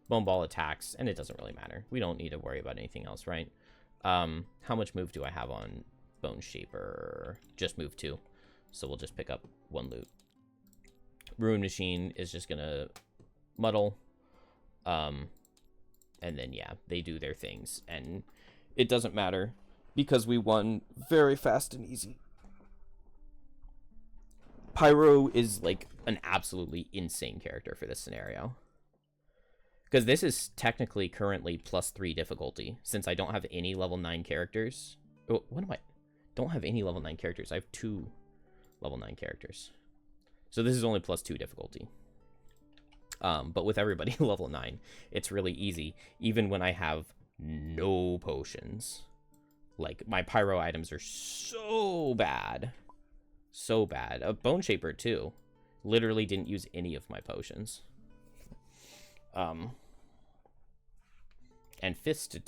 Bone Ball attacks, and it doesn't really matter. We don't need to worry about anything else, right? How much move do I have on Bone Shaper? Just move 2. So we'll just pick up 1 loot. Ruin Machine is just gonna muddle. And then, yeah, they do their things. And it doesn't matter because we won very fast and easy. Pyro is, like, an absolutely insane character for this scenario. Because this is technically currently +3 difficulty, since I don't have any level 9 characters. Oh, what am I? Don't have any level 9 characters. I have 2 level 9 characters. So this is only +2 difficulty. But with everybody level 9, it's really easy, even when I have no potions. Like, my Pyro items are so bad. So bad. A Bone Shaper, too. Literally didn't use any of my potions. And Fist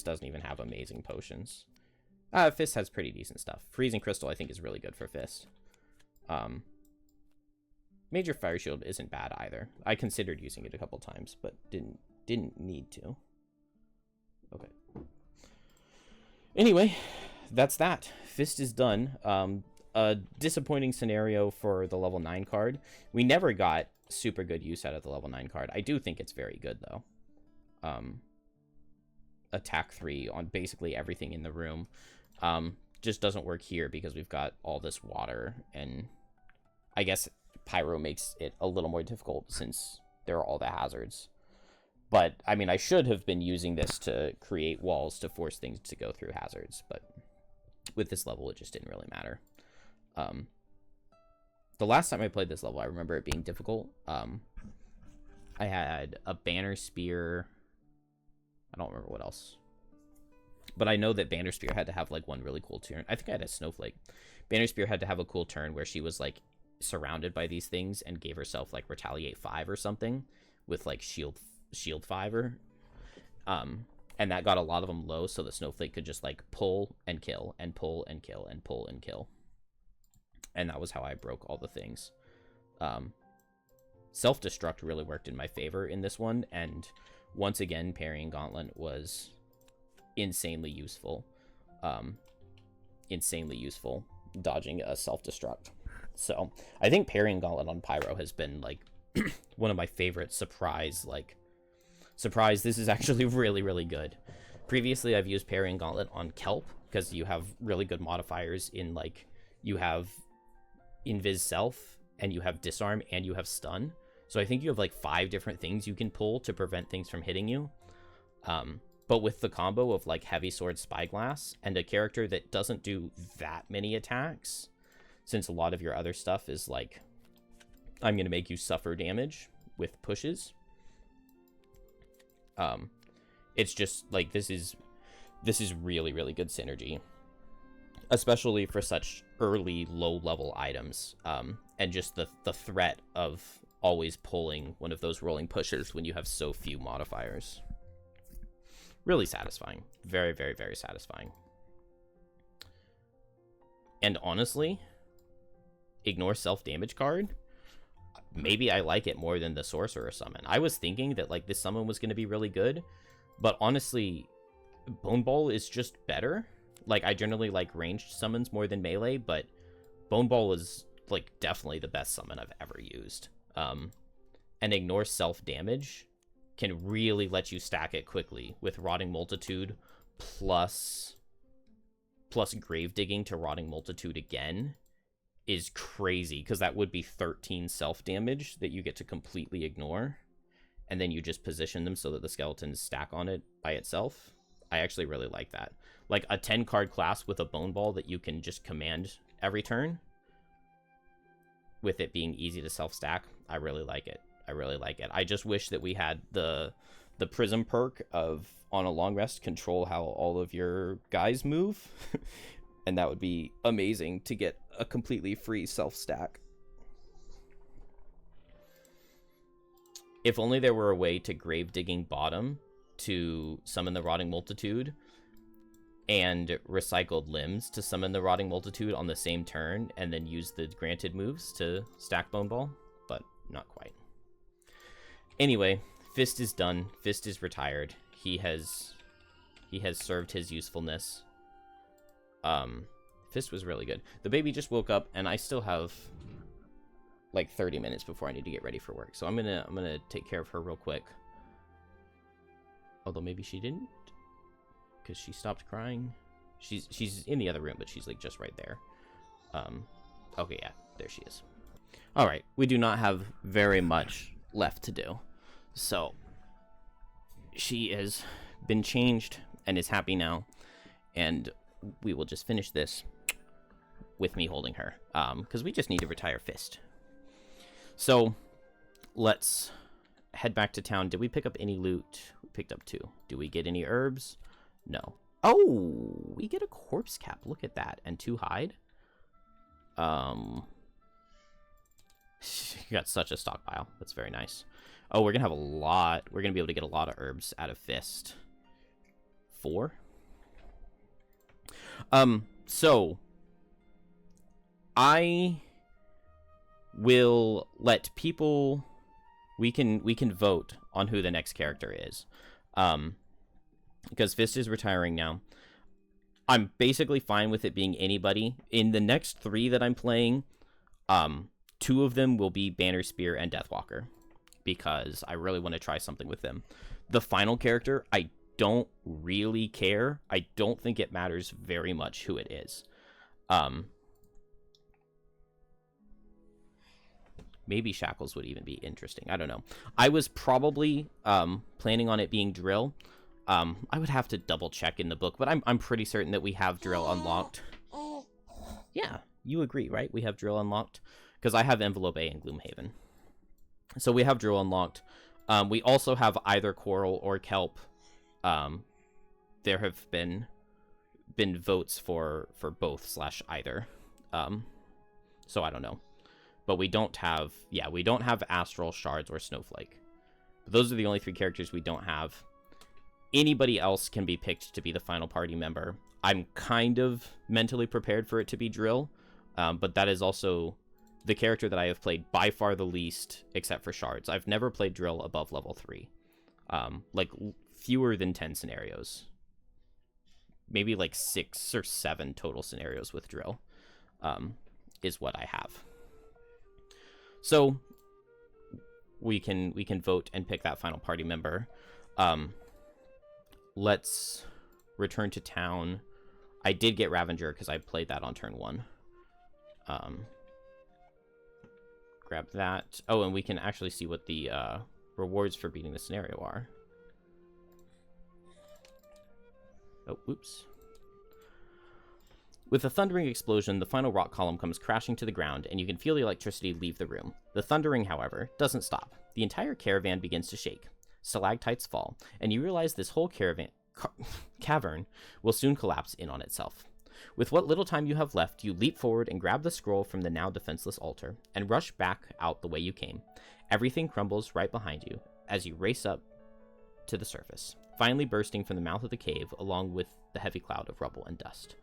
doesn't even have amazing potions. Fist has pretty decent stuff. Freezing Crystal, I think, is really good for Fist. Major Fire Shield isn't bad either. I considered using it a couple times, but didn't need to. Okay. Anyway, that's that. Fist is done. A disappointing scenario for the level 9 card. We never got super good use out of the level 9 card. I do think it's very good, though. Attack 3 on basically everything in the room. Just doesn't work here because we've got all this water, and I guess Pyro makes it a little more difficult since there are all the hazards. But, I mean, I should have been using this to create walls to force things to go through hazards, but with this level, it just didn't really matter. The last time I played this level, I remember it being difficult. I had a banner spear. I don't remember what else. But I know that Banner Spear had to have, like, one really cool turn. I think I had a Snowflake. Banner Spear had to have a cool turn where she was, like, surrounded by these things and gave herself, like, Retaliate 5 or something with, like, Shield 5 or... And that got a lot of them low, so the Snowflake could just, like, pull and kill and pull and kill and pull and kill. And that was how I broke all the things. Self-Destruct really worked in my favor in this one, and once again, Parrying Gauntlet was... insanely useful, dodging a self-destruct. So I think Parrying Gauntlet on Pyro has been like one of my favorite surprise. This is actually really good. Previously I've used Parrying Gauntlet on Kelp because you have really good modifiers in, like, you have Invis Self and you have Disarm and you have Stun, so I think you have like 5 different things you can pull to prevent things from hitting you. But with the combo of, like, Heavy Sword Spyglass and a character that doesn't do that many attacks, since a lot of your other stuff is, like, I'm going to make you suffer damage with pushes. It's just, like, this is really good synergy. Especially for such early, low-level items. And just the threat of always pulling one of those rolling pushes when you have so few modifiers. Really satisfying. Very satisfying. And honestly, Ignore Self-Damage card, maybe I like it more than the Sorcerer summon. I was thinking that, like, this summon was going to be really good, but honestly, Bone Ball is just better. Like, I generally like ranged summons more than melee, but Bone Ball is, like, definitely the best summon I've ever used. And Ignore Self-Damage can really let you stack it quickly with Rotting Multitude plus Grave Digging to Rotting Multitude again is crazy, because that would be 13 self-damage that you get to completely ignore, and then you just position them so that the skeletons stack on it by itself. I actually really like that. Like, a 10-card class with a Bone Ball that you can just command every turn, with it being easy to self-stack, I really like it. I just wish that we had the Prism perk of, on a long rest, control how all of your guys move. And that would be amazing to get a completely free self-stack. If only there were a way to Grave Digging bottom to summon the Rotting Multitude, and Recycled Limbs to summon the Rotting Multitude on the same turn, and then use the granted moves to stack Bone Ball, but not quite. Anyway, Fist is done. Fist is retired. He has served his usefulness. Fist was really good. The baby just woke up, and I still have like 30 minutes before I need to get ready for work. So I'm gonna take care of her real quick. Although maybe she didn't, because she stopped crying. She's in the other room, but she's like just right there. Okay, yeah, there she is. All right, we do not have very much left to do. So she has been changed and is happy now, and we will just finish this with me holding her, because we just need to retire Fist. So let's head back to town. Did we pick up any loot? We picked up 2. Do we get any herbs? No. Oh, we get a corpse cap. Look at that. And 2 hide. You got such a stockpile. That's very nice. Oh, we're gonna have a lot. We're gonna be able to get a lot of herbs out of Fist. 4. So I will let people, we can vote on who the next character is. Because Fist is retiring now. I'm basically fine with it being anybody. In the next 3 that I'm playing, 2 of them will be Banner Spear and Deathwalker, because I really want to try something with them. The final character, I don't really care. I don't think it matters very much who it is. Maybe Shackles would even be interesting. I don't know. I was probably planning on it being Drill. I would have to double check in the book, but I'm pretty certain that we have Drill unlocked. Yeah, you agree, right? We have Drill unlocked, because I have Envelope A and Gloomhaven. So we have Drill unlocked. We also have either coral or kelp. There have been votes for both slash either. So I don't know. But we don't have astral, shards, or snowflake. But those are the only 3 characters we don't have. Anybody else can be picked to be the final party member. I'm kind of mentally prepared for it to be Drill, but that is also the character that I have played by far the least, except for shards. I've never played Drill above level 3. Like, fewer than 10 scenarios. Maybe like 6 or 7 total scenarios with Drill, is what I have. So we can vote and pick that final party member. Let's return to town. I did get Ravenger because I played that on turn 1. Grab that. Oh, and we can actually see what the rewards for beating the scenario are. Oh, oops. With a thundering explosion, the final rock column comes crashing to the ground, and you can feel the electricity leave the room. The thundering, however, doesn't stop. The entire caravan begins to shake. Stalactites fall, and you realize this whole cavern will soon collapse in on itself. With what little time you have left, you leap forward and grab the scroll from the now defenseless altar, and rush back out the way you came. Everything crumbles right behind you as you race up to the surface, finally bursting from the mouth of the cave along with the heavy cloud of rubble and dust.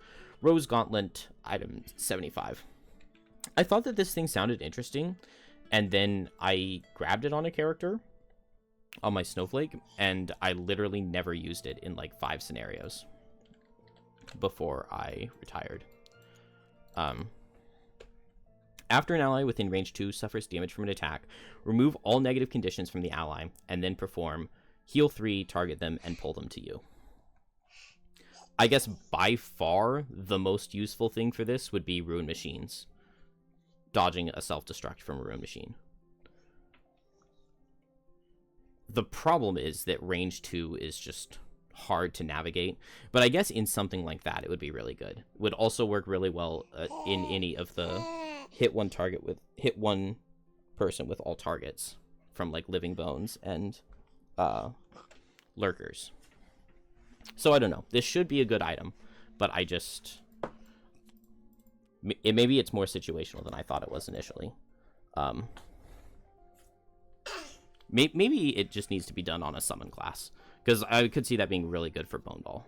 Rose Gauntlet, item 75. I thought that this thing sounded interesting, and then I grabbed it on a character, on my Snowflake, and I literally never used it in like 5 scenarios before I retired. After an ally within range 2 suffers damage from an attack, remove all negative conditions from the ally, and then perform heal 3, target them, and pull them to you. I guess by far the most useful thing for this would be Ruin Machines. Dodging a self-destruct from a Ruin Machine. The problem is that range 2 is just hard to navigate, but I guess in something like that it would be really good. It would also work really well in any of the hit one person with all targets from like Living Bones and Lurkers. So I don't know. This should be a good item, but maybe it's more situational than I thought it was initially. Maybe it just needs to be done on a summon class, because I could see that being really good for Bone Ball.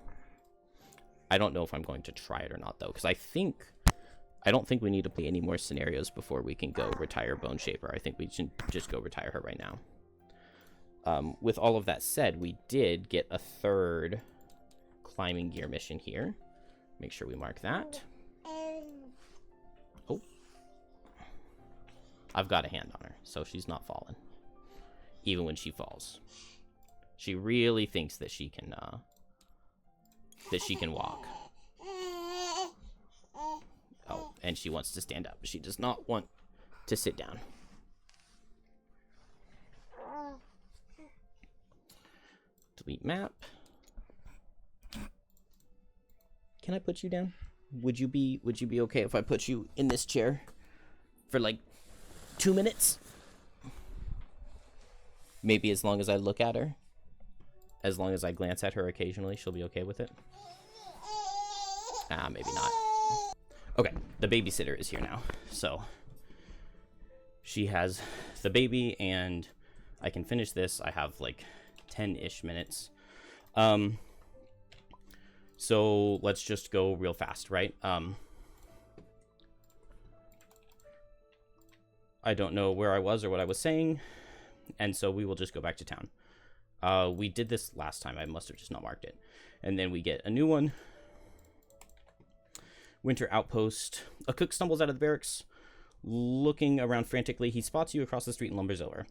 I don't know if I'm going to try it or not, though, because I don't think we need to play any more scenarios before we can go retire Bone Shaper. I think we should just go retire her right now. With all of that said, we did get a 3rd climbing gear mission here. Make sure we mark that. Oh. I've got a hand on her, so she's not falling. Even when she falls. She really thinks that she can walk. Oh, and she wants to stand up. She does not want to sit down. Delete map. Can I put you down? Would you be okay if I put you in this chair for like 2 minutes? Maybe as long as I look at her. As long as I glance at her occasionally, she'll be okay with it. Maybe not. Okay, the babysitter is here now. So she has the baby, and I can finish this. I have like 10-ish minutes. So let's just go real fast, right? I don't know where I was or what I was saying, and so we will just go back to town. We did this last time. I must have just not marked it. And then we get a new one. Winter Outpost. A cook stumbles out of the barracks. Looking around frantically, he spots you across the street and lumbers over.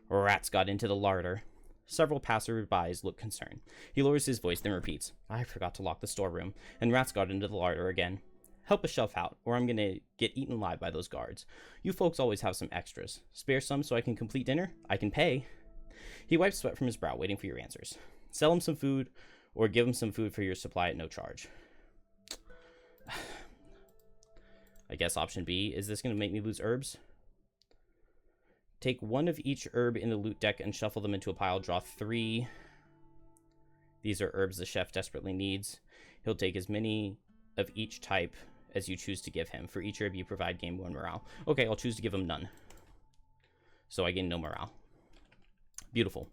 Rats got into the larder. Several passersby look concerned. He lowers his voice, then repeats, I forgot to lock the storeroom, and rats got into the larder again. Help a shelf out, or I'm gonna get eaten alive by those guards. You folks always have some extras. Spare some so I can complete dinner? I can pay. He wipes sweat from his brow, waiting for your answers. Sell him some food, or give him some food for your supply at no charge. I guess option B, is this gonna make me lose herbs? Take one of each herb in the loot deck and shuffle them into a pile. Draw 3. These are herbs the chef desperately needs. He'll take as many of each type as you choose to give him. For each herb you provide, gain 1 morale. Okay, I'll choose to give him none. So I gain no morale. Beautiful.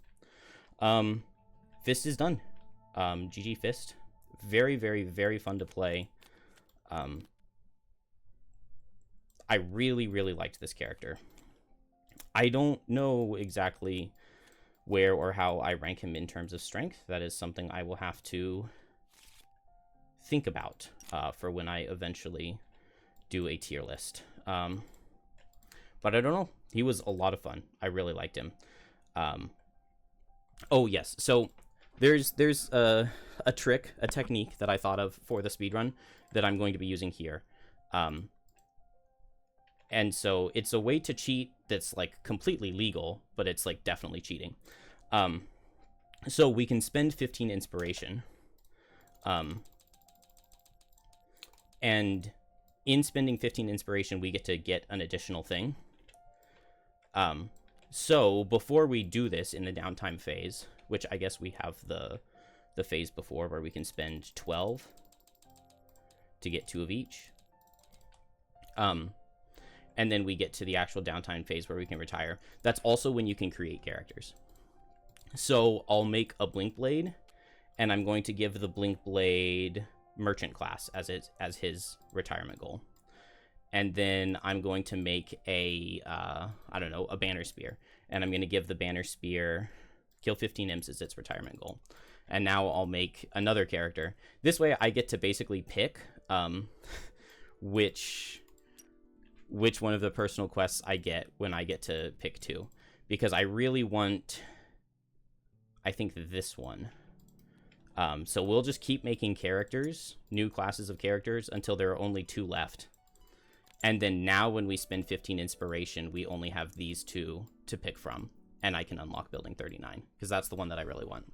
Fist is done. GG Fist. Very, very, very fun to play. I really, really liked this character. I don't know exactly where or how I rank him in terms of strength. That is something I will have to think about for when I eventually do a tier list. But I don't know. He was a lot of fun. I really liked him. Oh, yes. So there's a trick, a technique that I thought of for the speedrun that I'm going to be using here. And so it's a way to cheat that's like completely legal, but it's like definitely cheating. So we can spend 15 inspiration. And in spending 15 inspiration, we get an additional thing. So before we do this in the downtime phase, which I guess we have the phase before where we can spend 12 to get 2 of each. And then we get to the actual downtime phase where we can retire. That's also when you can create characters. So I'll make a Blink Blade, and I'm going to give the Blink Blade Merchant class as his retirement goal. And then I'm going to make a Banner Spear. And I'm going to give the Banner Spear, kill 15 imps as its retirement goal. And now I'll make another character. This way I get to basically pick which one of the personal quests I get when I get to pick 2. Because I really want, I think, this one. So we'll just keep making characters, new classes of characters, until there are only 2 left. And then now when we spend 15 inspiration, we only have these 2 to pick from. And I can unlock Building 39, because that's the one that I really want.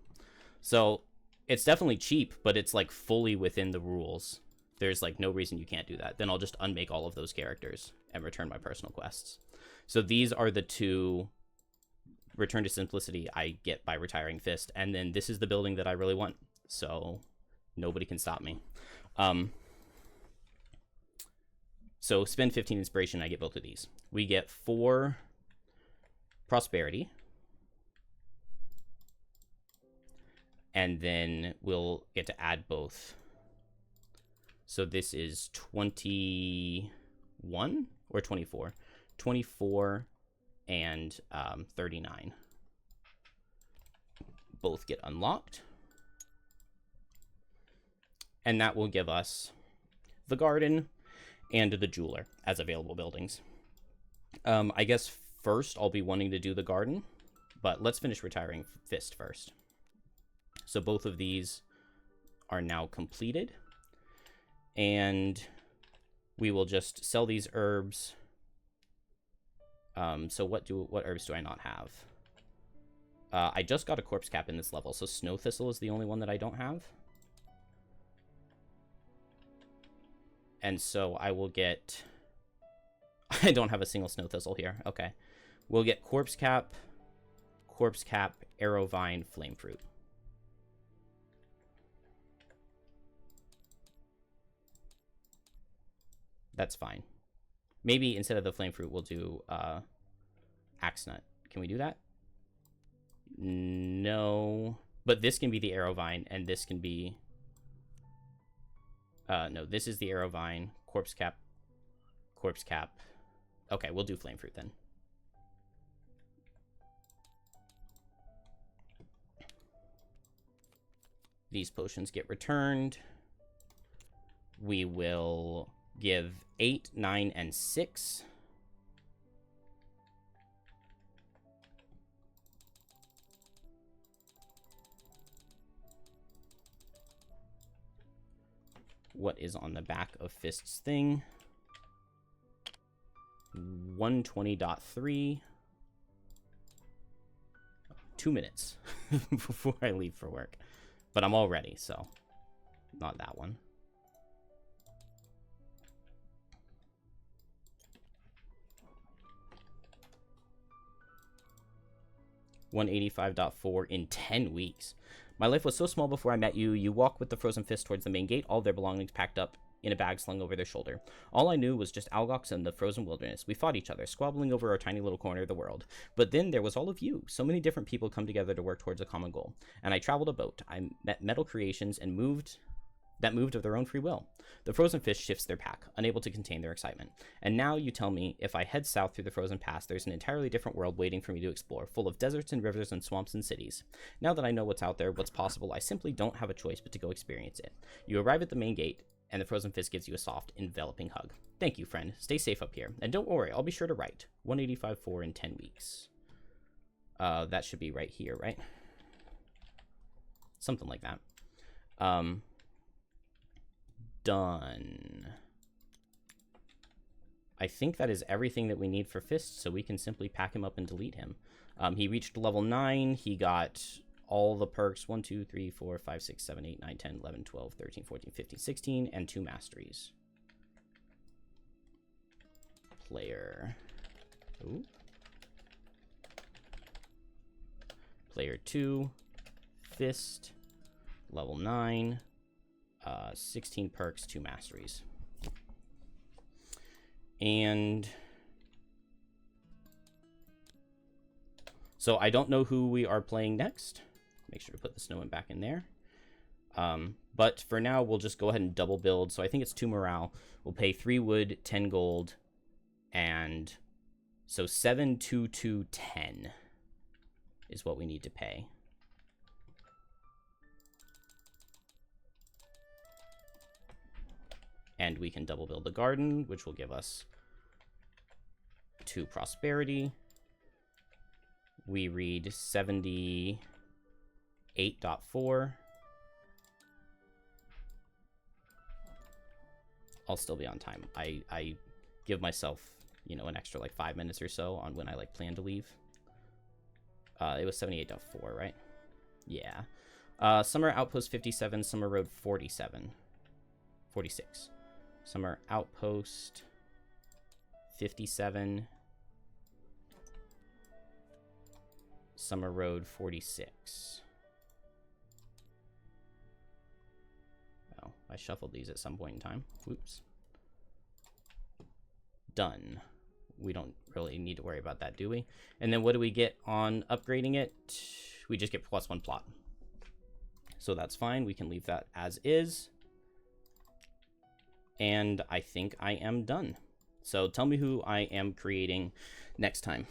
So it's definitely cheap, but it's like fully within the rules. There's like no reason you can't do that. Then I'll just unmake all of those characters and return my personal quests. So these are the 2 Return to Simplicity I get by retiring Fist. And then this is the building that I really want. So nobody can stop me. So spend 15 inspiration, I get both of these. We get 4 prosperity. And then we'll get to add both. So this is 21 or 24? 24 and 39. Both get unlocked. And that will give us the garden and the jeweler as available buildings. I guess first I'll be wanting to do the garden, but let's finish retiring Fist first. So both of these are now completed. And we will just sell these herbs. So what herbs do I not have? I just got a corpse cap in this level, so snow thistle is the only one that I don't have. And so I will get... I don't have a single snow thistle here. Okay. We'll get corpse cap, arrow vine, flame fruit. That's fine. Maybe instead of the flame fruit, we'll do axe nut. Can we do that? No. But this can be the arrow vine, and this can be... no, this is the arrow vine, corpse cap. Okay, we'll do flame fruit then. These potions get returned. We will give 8, 9, and 6. What is on the back of Fist's thing? 120.3. 2 minutes before I leave for work. But I'm all ready, so not that one. 185.4 in 10 weeks. My life was so small before I met you. You walk with the frozen fist towards the main gate, all their belongings packed up in a bag slung over their shoulder. All I knew was just Algox and the frozen wilderness. We fought each other, squabbling over our tiny little corner of the world. But then there was all of you. So many different people come together to work towards a common goal. And I traveled a boat. I met metal creations and moved of their own free will. The frozen fish shifts their pack, unable to contain their excitement. And now you tell me, if I head south through the frozen pass, there's an entirely different world waiting for me to explore, full of deserts and rivers and swamps and cities. Now that I know what's out there, what's possible, I simply don't have a choice but to go experience it. You arrive at the main gate, and the frozen fish gives you a soft, enveloping hug. Thank you, friend. Stay safe up here. And don't worry, I'll be sure to write. 185.4 in 10 weeks. That should be right here, right? Something like that. Done. I think that is everything that we need for Fist, so we can simply pack him up and delete him. He reached level 9. He got all the perks 1, 2, 3, 4, 5, 6, 7, 8, 9, 10, 11, 12, 13, 14, 15, 16, and 2 masteries. Player. Ooh. Player 2. Fist. Level 9. 16 perks, 2 masteries. And so I don't know who we are playing next. Make sure to put the snow in back in there. But for now, we'll just go ahead and double build. So I think it's 2 morale. We'll pay 3 wood, 10 gold, and so 7, 2, 2, 10 is what we need to pay. And we can double build the garden, which will give us 2 prosperity. We read 78.4. I'll still be on time. I give myself, you know, an extra like 5 minutes or so on when I like plan to leave. It was 78.4, right? Yeah. Summer Outpost 57, Summer Road 47. 46. Summer Outpost 57. Summer Road 46. Oh, I shuffled these at some point in time. Whoops. Done. We don't really need to worry about that, do we? And then what do we get on upgrading it? We just get +1 plot. So that's fine. We can leave that as is. And I think I am done. So tell me who I am creating next time.